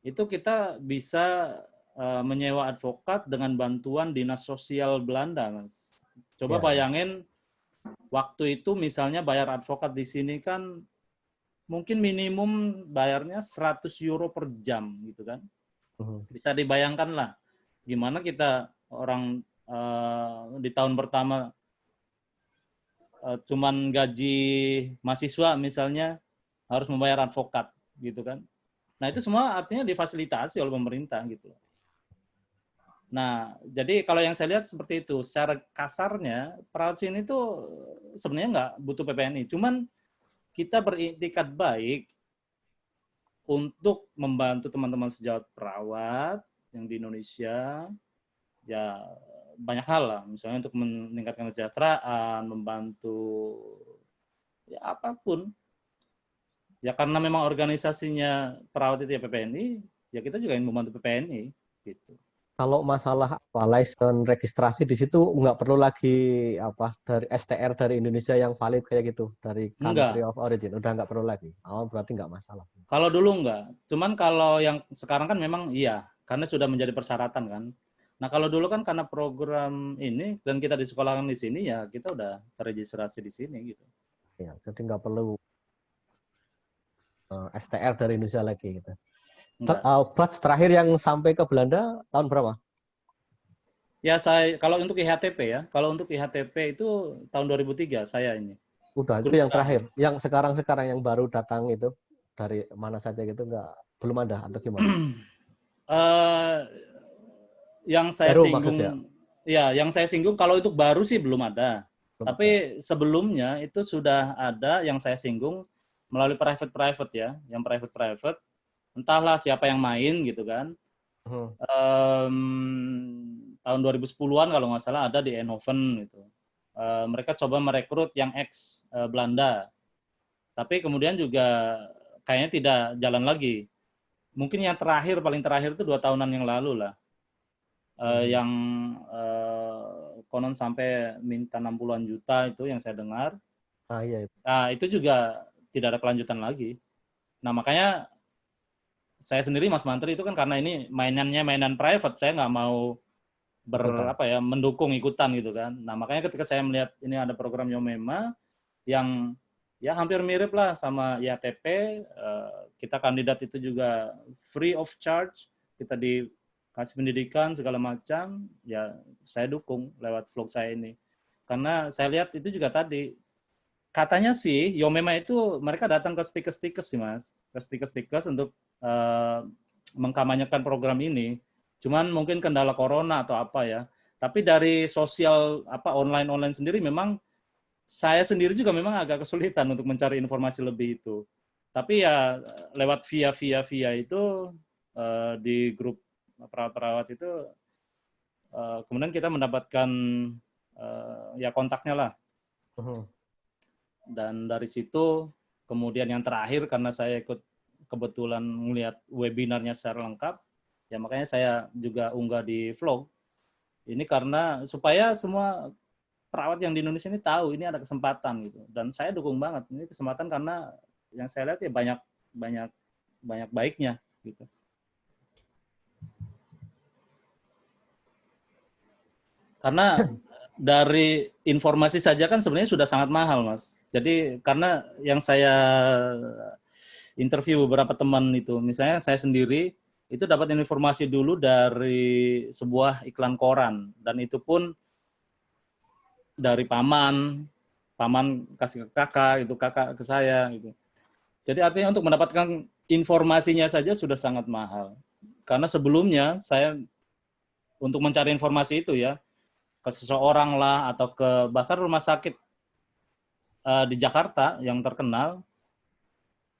Itu kita bisa menyewa advokat dengan bantuan Dinas Sosial Belanda, Mas. Coba bayangin waktu itu misalnya bayar advokat di sini kan mungkin minimum bayarnya 100 euro per jam gitu kan. Bisa dibayangkan lah gimana kita orang di tahun pertama cuman gaji mahasiswa misalnya harus membayar advokat gitu kan. Nah, itu semua artinya difasilitasi oleh pemerintah gitu. Nah, jadi kalau yang saya lihat seperti itu, secara kasarnya perawat sini tuh sebenarnya nggak butuh PPNI, cuman kita beriktikat baik untuk membantu teman-teman sejawat perawat yang di Indonesia, ya banyak hal lah, misalnya untuk meningkatkan kesejahteraan, membantu ya apapun. Ya karena memang organisasinya perawat itu ya PPNI, ya kita juga ingin membantu PPNI gitu. Kalau masalah license registrasi di situ nggak perlu lagi dari STR dari Indonesia yang valid kayak gitu dari country of origin, udah nggak perlu lagi. Berarti nggak masalah. Kalau dulu nggak, cuman kalau yang sekarang kan memang iya, karena sudah menjadi persyaratan kan. Nah kalau dulu kan karena program ini dan kita disekolahkan di sini ya kita udah terregistrasi di sini gitu. Ya, jadi nggak perlu STR dari Indonesia lagi gitu. Batch terakhir yang sampai ke Belanda tahun berapa? Ya kalau untuk IHTP ya, kalau untuk IHTP itu tahun 2003 saya ini. Udah itu yang terakhir, yang sekarang yang baru datang itu dari mana saja gitu belum ada atau gimana? Yang saya baru, singgung, yang saya singgung kalau untuk baru sih belum ada. Tapi sebelumnya itu sudah ada yang saya singgung melalui private ya, yang private. Entahlah siapa yang main gitu kan. Tahun 2010-an kalau nggak salah ada di Eindhoven gitu. Mereka coba merekrut yang ex Belanda. Tapi kemudian juga kayaknya tidak jalan lagi. Mungkin yang paling terakhir itu 2 tahunan yang lalu lah. Yang konon sampai minta 60-an juta itu yang saya dengar. Nah, itu juga tidak ada kelanjutan lagi. Nah, makanya saya sendiri Mas Mantri itu kan karena ini mainan private, saya nggak mau mendukung ikutan gitu kan. Nah, makanya ketika saya melihat ini ada program Yomema yang ya hampir mirip lah sama IATP, kita kandidat itu juga free of charge, kita dikasih pendidikan segala macam, ya saya dukung lewat vlog saya ini. Karena saya lihat itu juga tadi katanya sih Yomema itu mereka datang ke stikes sih Mas, ke stikes untuk mengkampanyekan program ini. Cuman mungkin kendala corona atau apa ya. Tapi dari sosial online sendiri memang saya sendiri juga memang agak kesulitan untuk mencari informasi lebih itu. Tapi ya lewat via itu di grup perawat-perawat itu kemudian kita mendapatkan ya kontaknya lah. Dan dari situ kemudian yang terakhir karena saya ikut kebetulan melihat webinarnya secara lengkap, Ya makanya saya juga unggah di vlog. Ini karena supaya semua perawat yang di Indonesia ini tahu ini ada kesempatan gitu. Dan saya dukung banget ini kesempatan karena yang saya lihat ya banyak baiknya gitu. Karena dari informasi saja kan sebenarnya sudah sangat mahal, Mas. Jadi karena yang saya interview beberapa teman itu, misalnya saya sendiri itu dapat informasi dulu dari sebuah iklan koran dan itu pun dari paman kasih ke kakak, itu kakak ke saya gitu. Jadi artinya untuk mendapatkan informasinya saja sudah sangat mahal. Karena sebelumnya saya untuk mencari informasi itu ya ke seseorang lah atau ke bahkan rumah sakit di Jakarta yang terkenal,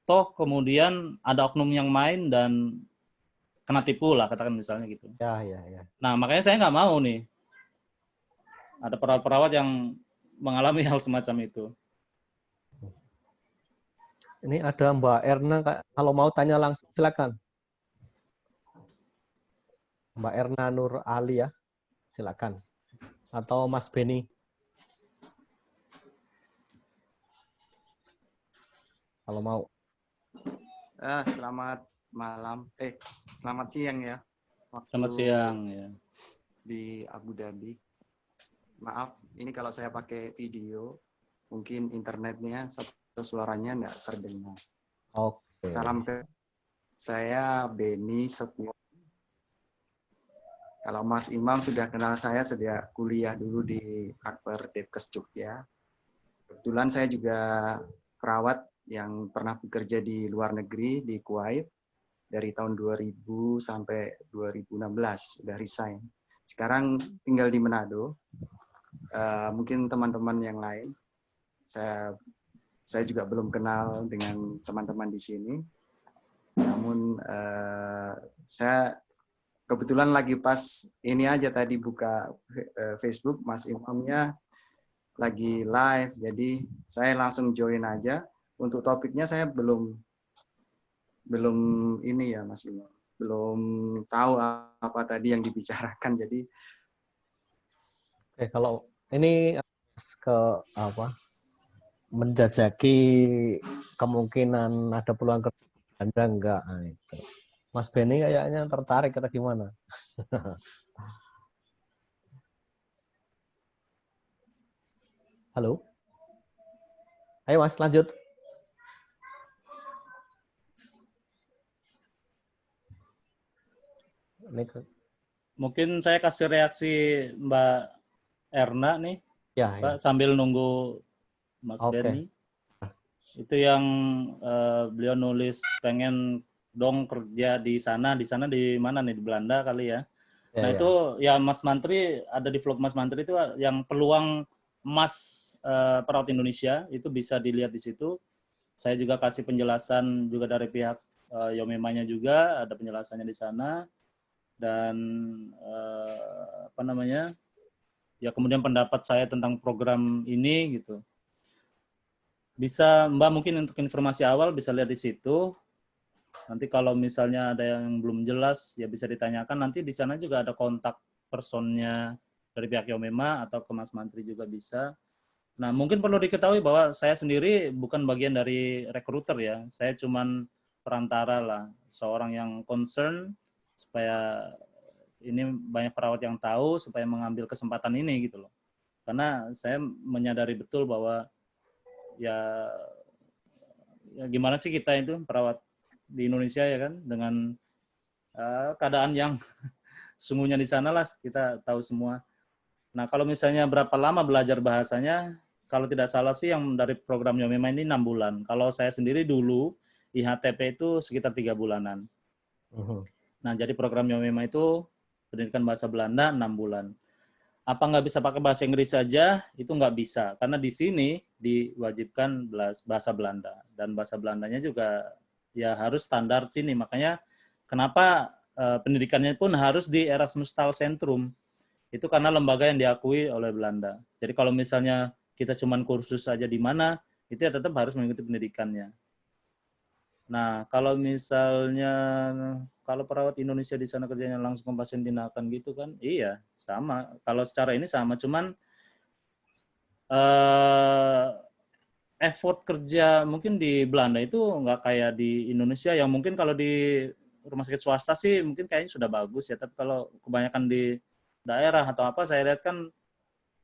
toh kemudian ada oknum yang main dan kena tipu lah katakan misalnya gitu. Ya, ya, ya. Nah makanya saya nggak mau nih ada perawat-perawat yang mengalami hal semacam itu. Ini ada Mbak Erna, kalau mau tanya langsung silakan. Mbak Erna Nur Ali ya, silakan. Atau Mas Beni. Kalau mau. Selamat malam. Selamat siang ya. Selamat siang ya. Di Abu Dhabi. Maaf, ini kalau saya pakai video, mungkin internetnya suaranya nggak terdengar. Oke. Salam ke saya Beni Setio. Kalau Mas Imam sudah kenal saya sejak kuliah dulu di Akbar Depkes Jogja. Kebetulan saya juga perawat yang pernah bekerja di luar negeri di Kuwait dari tahun 2000 sampai 2016 sudah resign. Sekarang tinggal di Manado. Mungkin teman-teman yang lain saya juga belum kenal dengan teman-teman di sini. Namun saya kebetulan lagi pas ini aja tadi buka Facebook, Mas Imamnya lagi live, jadi saya langsung join aja. Untuk topiknya saya belum ini ya Mas Imam, belum tahu apa tadi yang dibicarakan. Jadi kalau ini ke apa menjajaki kemungkinan ada peluang kerja Anda enggak? Nah, itu. Mas Beni kayaknya tertarik atau gimana? Halo? Ayo Mas, lanjut. Mungkin saya kasih reaksi Mbak Erna nih, ya, Pak, ya. sambil nunggu Mas Beni. Itu yang beliau nulis pengen dong kerja di sana di mana nih, di Belanda kali ya. Nah itu ya Mas Mantri, ada di vlog Mas Mantri itu yang peluang emas perawat Indonesia, itu bisa dilihat di situ. Saya juga kasih penjelasan juga dari pihak Yomemanya juga, ada penjelasannya di sana. Dan apa namanya, ya kemudian pendapat saya tentang program ini gitu. Bisa Mbak mungkin untuk informasi awal bisa lihat di situ. Nanti kalau misalnya ada yang belum jelas ya bisa ditanyakan. Nanti di sana juga ada kontak personnya dari pihak Yomema atau ke Mas Mantri juga bisa. Nah mungkin perlu diketahui bahwa saya sendiri bukan bagian dari rekruter ya. Saya cuman perantara lah, seorang yang concern supaya ini banyak perawat yang tahu supaya mengambil kesempatan ini gitu loh. Karena saya menyadari betul bahwa ya gimana sih kita itu perawat di Indonesia ya kan dengan keadaan yang sungguhnya di sana lah kita tahu semua. Nah kalau misalnya berapa lama belajar bahasanya, kalau tidak salah sih yang dari program Yomema ini 6 bulan. Kalau saya sendiri dulu IHTP itu sekitar 3 bulanan. Nah jadi program Yomema itu pendidikan bahasa Belanda 6 bulan. Apa nggak bisa pakai bahasa Inggris saja? Itu nggak bisa. Karena di sini diwajibkan bahasa Belanda. Dan bahasa Belandanya juga ya harus standar sini. Makanya kenapa pendidikannya pun harus di Erasmus Taalsentrum. Itu karena lembaga yang diakui oleh Belanda. Jadi kalau misalnya kita cuma kursus saja di mana, itu ya tetap harus mengikuti pendidikannya. Nah, kalau misalnya kalau perawat Indonesia di sana kerjanya langsung ke pasien tindakan gitu kan, iya sama. Kalau secara ini sama, cuman eh, effort kerja mungkin di Belanda itu nggak kayak di Indonesia yang mungkin kalau di rumah sakit swasta sih mungkin kayaknya sudah bagus ya, tapi kalau kebanyakan di daerah atau apa saya lihat kan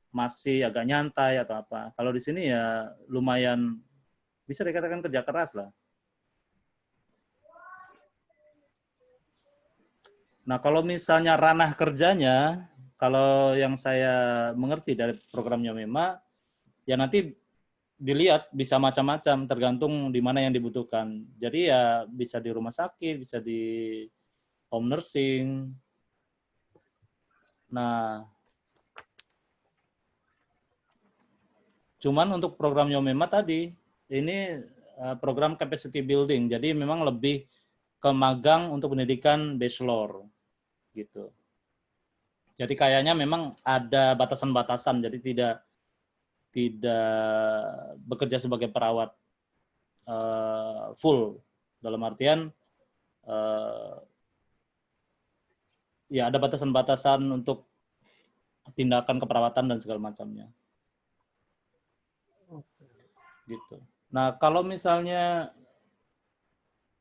masih agak nyantai atau apa. Kalau di sini ya lumayan bisa dikatakan kerja keras lah. Nah, kalau misalnya ranah kerjanya, kalau yang saya mengerti dari programnya Mema, ya nanti dilihat bisa macam-macam tergantung di mana yang dibutuhkan. Jadi ya bisa di rumah sakit, bisa di home nursing. Nah, cuman untuk program Yomema tadi, ini program capacity building, jadi memang lebih ke magang untuk pendidikan bachelor, gitu. Jadi kayaknya memang ada batasan-batasan, jadi tidak bekerja sebagai perawat full, dalam artian ya ada batasan-batasan untuk tindakan keperawatan dan segala macamnya. Gitu. Nah, kalau misalnya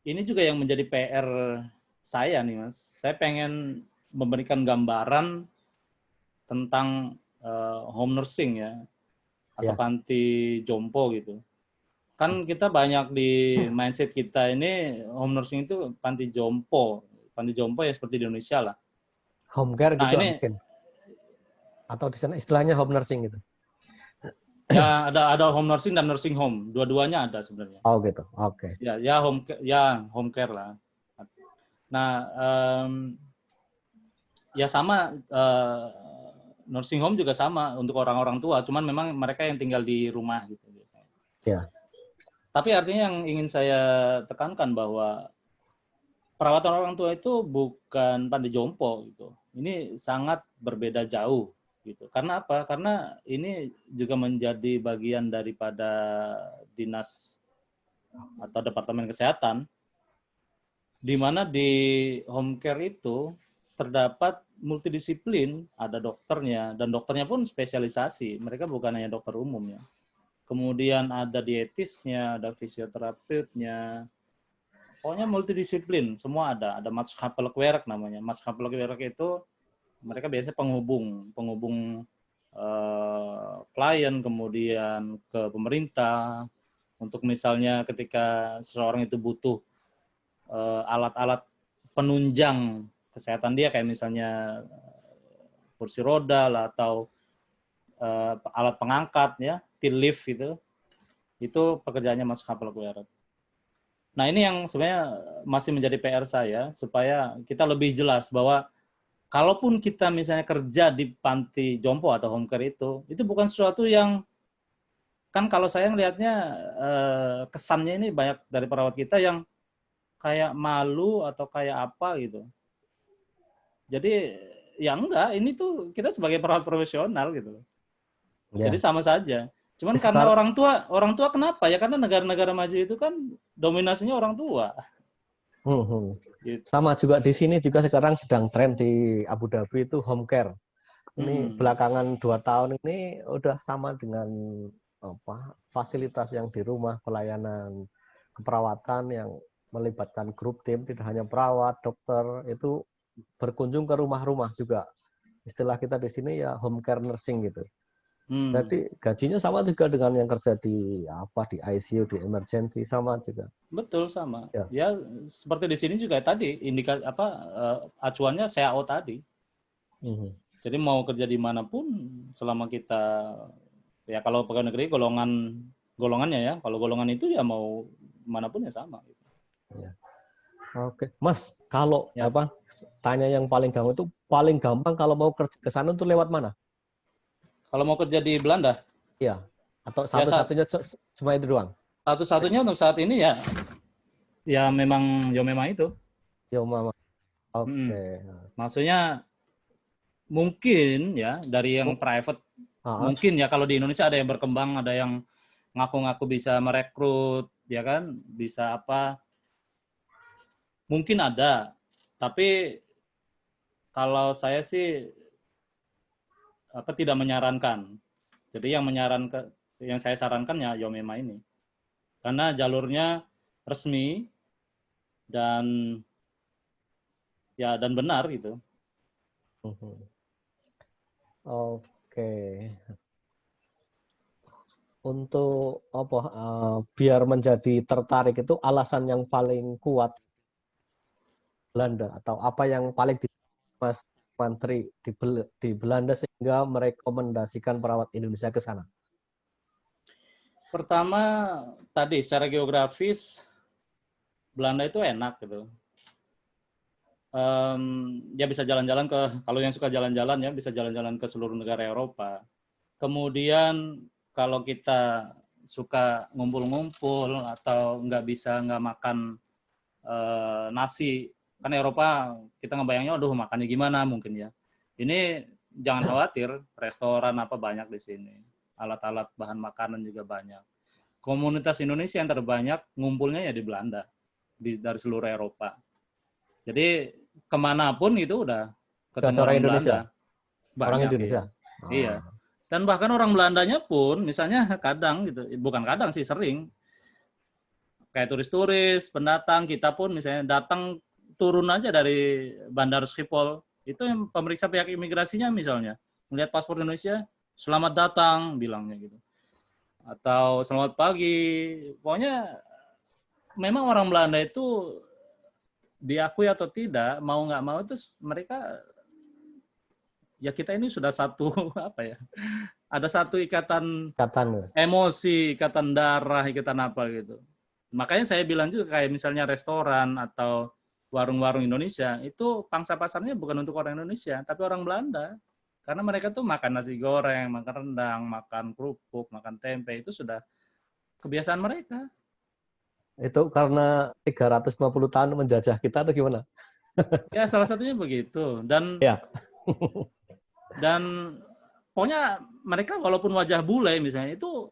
ini juga yang menjadi PR saya nih, Mas. Saya pengen memberikan gambaran tentang home nursing ya, atau panti jompo gitu. Kan kita banyak di mindset kita ini home nursing itu panti jompo. Panti jompo ya seperti di Indonesia lah. Home care Nah, gitu ini mungkin. Atau di sana istilahnya home nursing gitu. ya ada home nursing dan nursing home, dua-duanya ada sebenarnya. Oh gitu, oke. Ya home care lah. Nah, ya sama nursing home juga sama untuk orang-orang tua, cuman memang mereka yang tinggal di rumah gitu biasanya. Ya. Tapi artinya yang ingin saya tekankan bahwa perawatan orang tua itu bukan panti jompo gitu. Ini sangat berbeda jauh gitu. Karena apa? Karena ini juga menjadi bagian daripada dinas atau departemen kesehatan, di mana di home care itu terdapat multidisiplin, ada dokternya, dan dokternya pun spesialisasi. Mereka bukan hanya dokter umum ya. Kemudian ada dietisnya, ada fisioterapeutnya, pokoknya multidisiplin, semua ada. Ada maatschappelijk namanya. Maatschappelijk itu mereka biasanya penghubung klien, kemudian ke pemerintah, untuk misalnya ketika seseorang itu butuh alat-alat penunjang kesehatan dia, kayak misalnya kursi roda lah, atau alat pengangkat ya, till lift itu pekerjaannya maatschappelijk. Nah, ini yang sebenarnya masih menjadi PR saya, supaya kita lebih jelas bahwa kalaupun kita misalnya kerja di panti jompo atau home care itu bukan sesuatu yang, kan kalau saya ngelihatnya kesannya ini banyak dari perawat kita yang kayak malu atau kayak apa gitu. Jadi ya enggak, ini tuh kita sebagai perawat profesional gitu. Ya. Jadi sama saja. Cuman karena orang tua kenapa ya? Karena negara-negara maju itu kan dominasinya orang tua. Gitu. Sama juga di sini juga sekarang sedang tren di Abu Dhabi itu home care. Ini belakangan 2 tahun ini udah sama dengan fasilitas yang di rumah, pelayanan keperawatan yang melibatkan grup tim, tidak hanya perawat, dokter, itu berkunjung ke rumah-rumah juga. Istilah kita di sini ya home care nursing gitu. Jadi gajinya sama juga dengan yang kerja di di ICU, di emergency, sama juga. Betul, sama. Ya seperti di sini juga tadi acuannya CAO tadi. Jadi mau kerja di manapun selama kita, ya kalau pegawai negeri golongannya ya, kalau golongan itu ya mau manapun ya sama. Ya. Oke, Mas, kalau tanya yang paling gampang kalau mau kerja ke sana itu lewat mana? Kalau mau kerja di Belanda? Iya. Atau satu-satunya cuma itu doang? Satu-satunya untuk saat ini ya memang itu. Yomema. Oke. Maksudnya mungkin ya dari yang private, mungkin ya kalau di Indonesia ada yang berkembang, ada yang ngaku-ngaku bisa merekrut, ya kan, bisa Mungkin ada, tapi kalau saya sih tidak menyarankan. Jadi yang saya sarankan ya Yomema ini. Karena jalurnya resmi dan benar gitu. Oke. Untuk apa biar menjadi tertarik itu alasan yang paling kuat Belanda atau apa yang paling di Mas Mantri di Belanda sehingga merekomendasikan perawat Indonesia ke sana? Pertama tadi secara geografis Belanda itu enak gitu. Ya bisa jalan-jalan kalau yang suka jalan-jalan ya bisa jalan-jalan ke seluruh negara Eropa. Kemudian kalau kita suka ngumpul-ngumpul atau nggak makan nasi, kan Eropa kita ngebayangnya, aduh makannya gimana mungkin ya. Ini jangan khawatir, restoran apa banyak di sini, alat-alat bahan makanan juga banyak. Komunitas Indonesia yang terbanyak ngumpulnya ya di Belanda, dari seluruh Eropa. Jadi kemanapun itu udah ketemu orang Belanda. Banyak, orang Indonesia. Iya. Dan bahkan orang Belandanya pun, misalnya kadang gitu, bukan kadang sih, sering kayak turis-turis, pendatang, kita pun misalnya datang turun aja dari Bandar Schiphol, itu yang pemeriksa pihak imigrasinya misalnya, melihat paspor Indonesia, selamat datang, bilangnya gitu. Atau selamat pagi. Pokoknya memang orang Belanda itu diakui atau tidak, mau nggak mau itu mereka, ya kita ini sudah satu, apa ya, ada satu ikatan emosi, ikatan darah, ikatan apa gitu. Makanya saya bilang juga kayak misalnya restoran atau warung-warung Indonesia, itu pangsa pasarnya bukan untuk orang Indonesia, tapi orang Belanda. Karena mereka tuh makan nasi goreng, makan rendang, makan kerupuk, makan tempe, itu sudah kebiasaan mereka. Itu karena 350 tahun menjajah kita atau gimana? Ya salah satunya begitu. Dan ya. Dan pokoknya mereka walaupun wajah bule misalnya, itu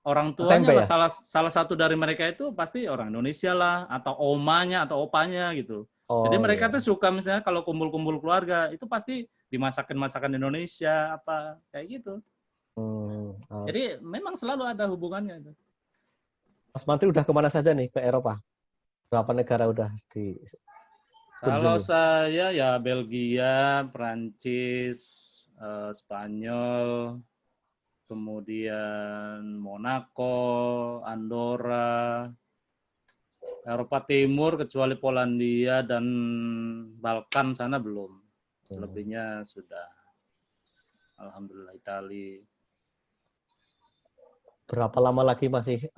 orang tuanya lah, ya? salah satu dari mereka itu pasti orang Indonesia lah, atau omanya atau opanya gitu. Jadi mereka tuh suka misalnya kalau kumpul-kumpul keluarga itu pasti dimasakin masakan Indonesia apa kayak gitu. Jadi memang selalu ada hubungannya itu. Mas Mantri udah kemana saja nih ke Eropa? Berapa negara udah di? Kalau saya ya Belgia, Prancis, Spanyol, kemudian Monaco, Andorra, Eropa Timur kecuali Polandia dan Balkan sana belum. Selebihnya sudah. Alhamdulillah Italia. Berapa lama lagi masih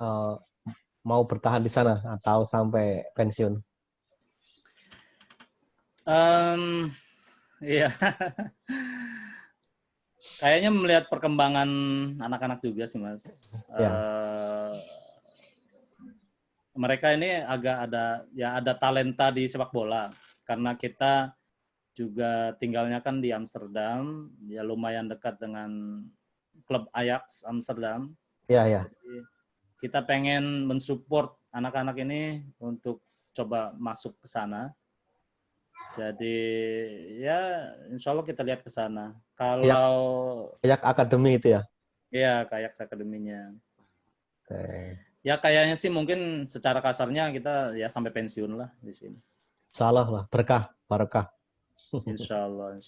mau bertahan di sana atau sampai pensiun? Iya. Kayaknya melihat perkembangan anak-anak juga sih, Mas. Mereka ini agak ada talenta di sepak bola. Karena kita juga tinggalnya kan di Amsterdam, ya lumayan dekat dengan klub Ajax Amsterdam. Iya. Kita pengen mensupport anak-anak ini untuk coba masuk ke sana. Jadi ya insya Allah kita lihat ke sana. Kalau Ajax Academy itu ya? Iya, Ajax Academy-nya. Ya kayaknya sih mungkin secara kasarnya kita ya sampai pensiun lah di sini. Salah lah, barakah. Insya Allah.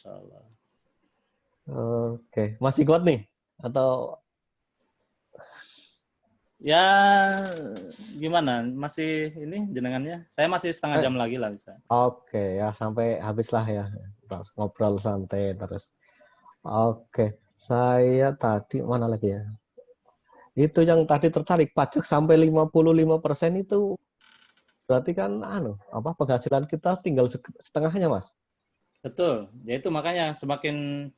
Oke, masih kuat nih? Atau ya gimana? Masih ini jenengannya? Saya masih setengah jam lagi lah bisa. Oke, ya sampai habis lah ya. Ngobrol santai terus. Oke, saya tadi mana lagi ya? Itu yang tadi tertarik pajak sampai 55% itu berarti kan penghasilan kita tinggal setengahnya, Mas. Betul. Ya itu makanya semakin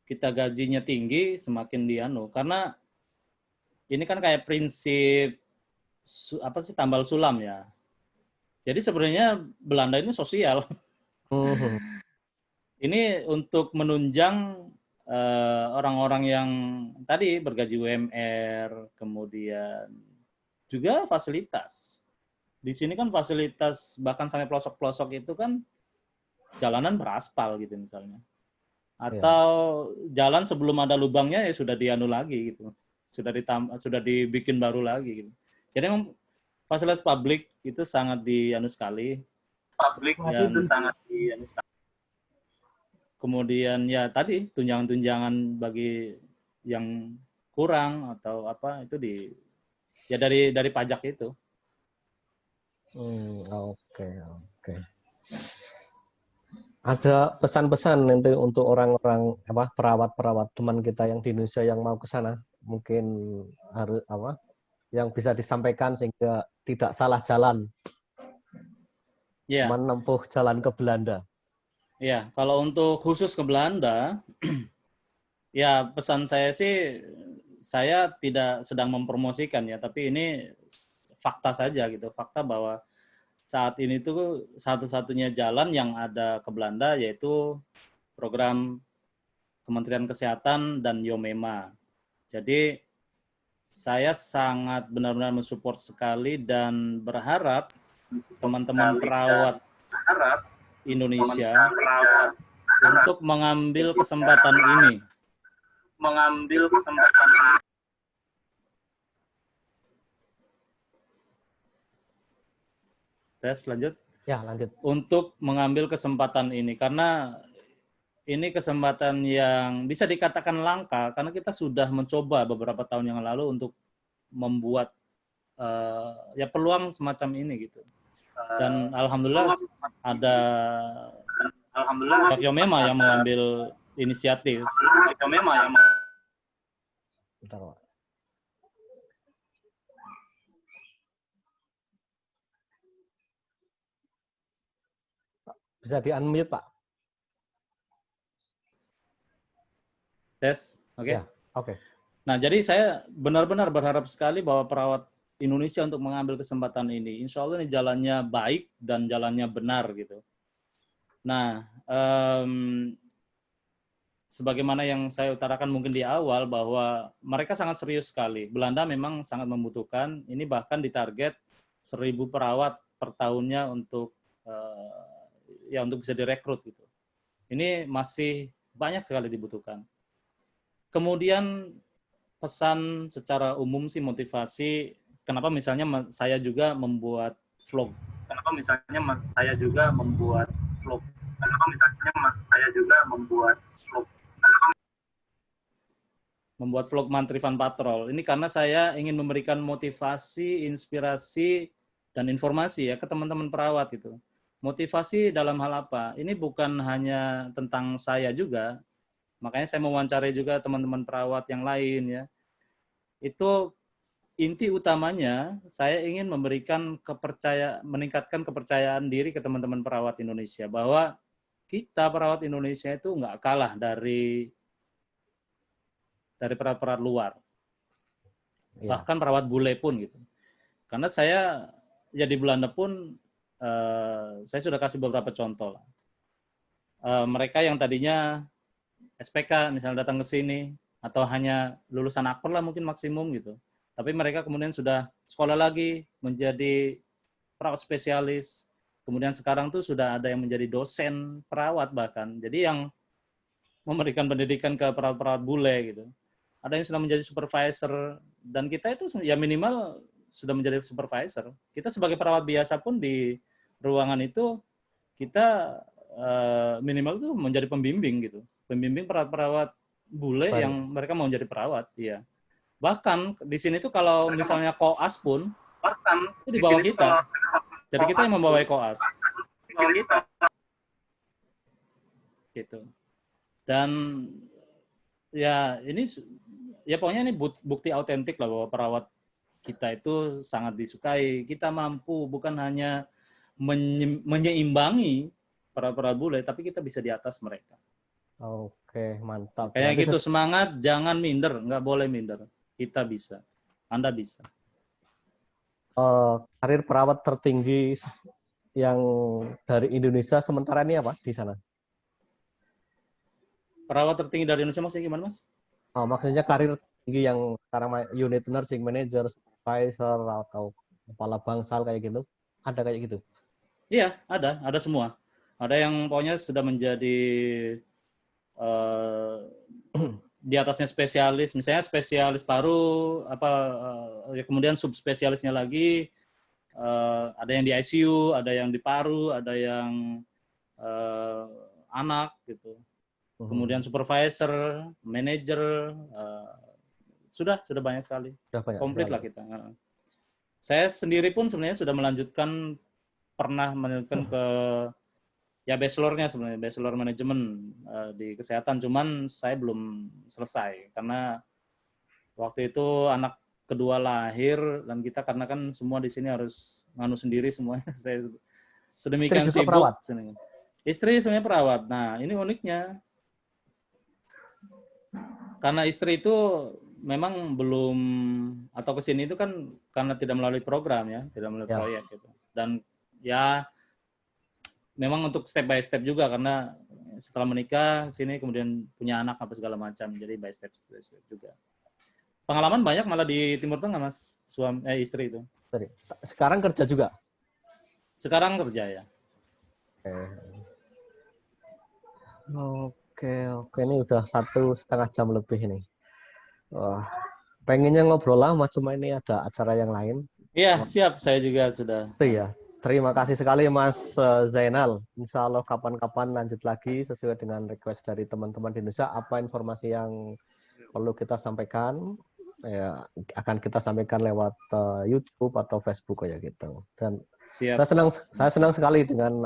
kita gajinya tinggi, semakin karena ini kan kayak prinsip tambal sulam ya. Jadi sebenarnya Belanda ini sosial. Ini untuk menunjang orang-orang yang tadi bergaji UMR, kemudian juga fasilitas. Di sini kan fasilitas bahkan sampai pelosok-pelosok itu kan jalanan beraspal gitu misalnya. Atau jalan sebelum ada lubangnya ya sudah dianu lagi gitu. Sudah dibikin baru lagi gitu. Jadi memang fasilitas publik itu sangat dianu sekali. Itu sangat dianu sekali. Kemudian ya tadi tunjangan-tunjangan bagi yang kurang atau apa itu dari pajak itu. Oke. Ada pesan-pesan nanti untuk orang-orang perawat-perawat teman kita yang di Indonesia yang mau ke sana, mungkin harus yang bisa disampaikan sehingga tidak salah jalan menempuh jalan ke Belanda. Ya, kalau untuk khusus ke Belanda, ya pesan saya sih, saya tidak sedang mempromosikan ya, tapi ini fakta saja gitu, fakta bahwa saat ini tuh satu-satunya jalan yang ada ke Belanda yaitu program Kementerian Kesehatan dan Yomema. Jadi saya sangat benar-benar mensupport sekali dan berharap teman-teman perawat Indonesia untuk mengambil kesempatan ini. Tes lanjut. Ya, lanjut. Untuk mengambil kesempatan ini, karena ini kesempatan yang bisa dikatakan langka, karena kita sudah mencoba beberapa tahun yang lalu untuk membuat ya peluang semacam ini gitu. Dan alhamdulillah ada Yomema yang mengambil inisiatif. Bentar, Pak. Bisa di-unmute, Pak. Tes, oke? Ya, oke. Nah, jadi saya benar-benar berharap sekali bahwa perawat Indonesia untuk mengambil kesempatan ini. Insya Allah ini jalannya baik dan jalannya benar gitu. Nah, sebagaimana yang saya utarakan mungkin di awal bahwa mereka sangat serius sekali. Belanda memang sangat membutuhkan. Ini bahkan ditarget 1.000 perawat per tahunnya untuk untuk bisa direkrut gitu. Ini masih banyak sekali dibutuhkan. Kemudian pesan secara umum sih motivasi. Kenapa misalnya saya juga membuat vlog? Membuat vlog Mantrivan Patrol. Ini karena saya ingin memberikan motivasi, inspirasi, dan informasi ya ke teman-teman perawat itu. Motivasi dalam hal apa? Ini bukan hanya tentang saya juga, makanya saya mewawancarai juga teman-teman perawat yang lain ya. Itu inti utamanya saya ingin meningkatkan kepercayaan diri ke teman-teman perawat Indonesia bahwa kita perawat Indonesia itu nggak kalah dari perawat-perawat luar, bahkan perawat bule pun gitu. Karena saya ya di Belanda pun saya sudah kasih beberapa contoh lah. Mereka yang tadinya SPK misalnya datang ke sini atau hanya lulusan akper lah mungkin maksimum gitu. Tapi mereka kemudian sudah sekolah lagi menjadi perawat spesialis. Kemudian sekarang tuh sudah ada yang menjadi dosen perawat bahkan. Jadi yang memberikan pendidikan ke perawat-perawat bule gitu. Ada yang sudah menjadi supervisor dan kita itu ya minimal sudah menjadi supervisor. Kita sebagai perawat biasa pun di ruangan itu kita minimal itu menjadi pembimbing gitu. Pembimbing perawat-perawat bule yang mereka mau jadi perawat, ya. Bahkan di sini tuh kalau misalnya koas pun itu di bawah kita. Jadi kita yang membawai koas. Gitu. Dan ya ini ya pokoknya ini bukti autentik lah bahwa perawat kita itu sangat disukai. Kita mampu bukan hanya menyeimbangi perawat-perawat bule, tapi kita bisa di atas mereka. Oke, mantap. Kayak gitu, semangat, jangan minder, nggak boleh minder. Kita bisa, Anda bisa. Karir perawat tertinggi yang dari Indonesia sementara ini apa di sana? Perawat tertinggi dari Indonesia maksudnya gimana, Mas? Maksudnya karir tinggi yang sekarang unit nursing manager, supervisor atau kepala bangsal kayak gitu? ada kayak gitu? Iya, ada semua. Ada yang pokoknya sudah menjadi di atasnya spesialis, misalnya spesialis paru, ya kemudian subspesialisnya lagi, ada yang di ICU, ada yang di paru, ada yang anak gitu. Kemudian supervisor, manager, sudah banyak sekali. Sudah banyak Komplit sekali. lah kita. Saya sendiri pun sebenarnya sudah pernah melanjutkan ke ya bachelornya sebenarnya, bachelor manajemen di kesehatan, cuman saya belum selesai karena waktu itu anak kedua lahir dan kita karena kan semua di sini harus nganu sendiri semuanya. Saya sedemikian Istri juga sibuk. perawat? Istri sebenarnya perawat. Nah, ini uniknya. Karena istri itu memang belum atau kesini itu kan karena tidak melalui program ya, tidak melalui proyek gitu. Dan ya memang untuk step by step juga karena setelah menikah sini kemudian punya anak apa segala macam, jadi by step juga. Pengalaman banyak malah di Timur Tengah mas, istri itu. Sekarang kerja juga? Sekarang kerja ya. Oke, ini udah 1,5 jam lebih ini. Wah, pengennya ngobrol lama, cuma ini ada acara yang lain. Iya, siap. Saya juga sudah. Iya. Terima kasih sekali Mas Zainal. Insya Allah kapan-kapan lanjut lagi sesuai dengan request dari teman-teman di Indonesia. Apa informasi yang perlu kita sampaikan, ya akan kita sampaikan lewat YouTube atau Facebook ya gitu. Dan siap. saya senang sekali dengan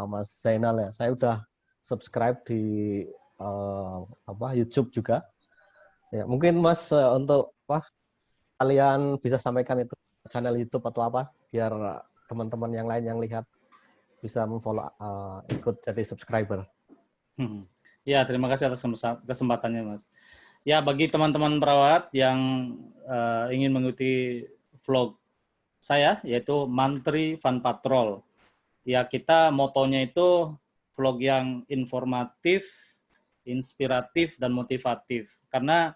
Mas Zainal ya. Saya udah subscribe di YouTube juga. Ya, mungkin Mas untuk kalian bisa sampaikan itu channel YouTube atau apa biar teman-teman yang lain yang lihat bisa memfollow ikut jadi subscriber. Ya, terima kasih atas kesempatannya Mas. Ya, bagi teman-teman perawat yang ingin mengikuti vlog saya yaitu Mantri Fun Patrol. Ya, kita motonya itu vlog yang informatif, inspiratif dan motivatif. Karena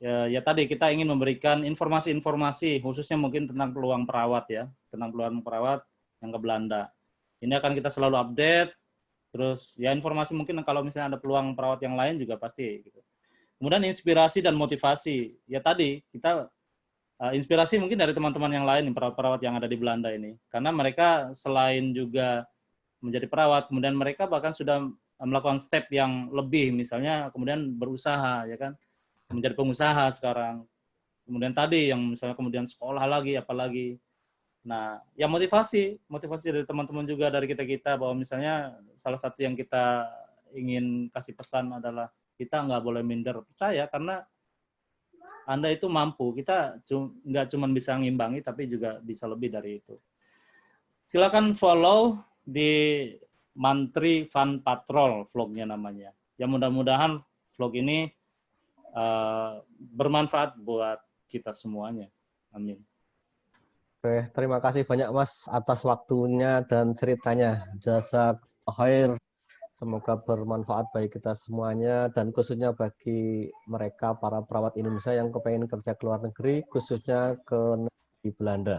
ya tadi kita ingin memberikan informasi-informasi khususnya mungkin tentang peluang perawat ya, tentang peluang perawat yang ke Belanda. Ini akan kita selalu update, terus ya informasi mungkin kalau misalnya ada peluang perawat yang lain juga pasti gitu. Kemudian inspirasi dan motivasi. Ya tadi kita inspirasi mungkin dari teman-teman yang lain, perawat-perawat yang ada di Belanda ini. Karena mereka selain juga menjadi perawat, kemudian mereka bahkan sudah melakukan step yang lebih, misalnya kemudian berusaha ya kan, menjadi pengusaha sekarang. Kemudian tadi yang misalnya kemudian sekolah lagi, apalagi. Nah, ya motivasi dari teman-teman juga dari kita bahwa misalnya salah satu yang kita ingin kasih pesan adalah kita nggak boleh minder, percaya karena Anda itu mampu. Kita nggak cuma bisa ngimbangi, tapi juga bisa lebih dari itu. Silakan follow di Mantri Fun Patrol vlognya namanya. Ya mudah-mudahan vlog ini bermanfaat buat kita semuanya. Amin. Oke, terima kasih banyak Mas atas waktunya dan ceritanya. Jasa khair. Semoga bermanfaat bagi kita semuanya dan khususnya bagi mereka para perawat Indonesia yang kepengen kerja ke luar negeri, khususnya ke negeri Belanda.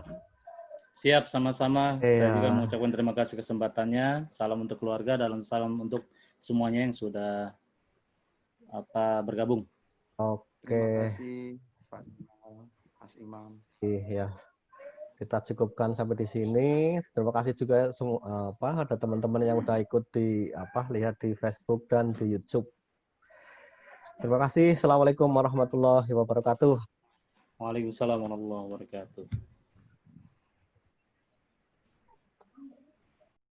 Siap, sama-sama. Saya juga mengucapkan terima kasih kesempatannya. Salam untuk keluarga dan salam untuk semuanya yang sudah bergabung. Oke. Terima kasih Mas Imam. Ya. Kita cukupkan sampai di sini. Terima kasih juga ada teman-teman yang udah ikut lihat di Facebook dan di YouTube. Terima kasih. Assalamualaikum warahmatullahi wabarakatuh. Waalaikumsalam warahmatullahi wabarakatuh.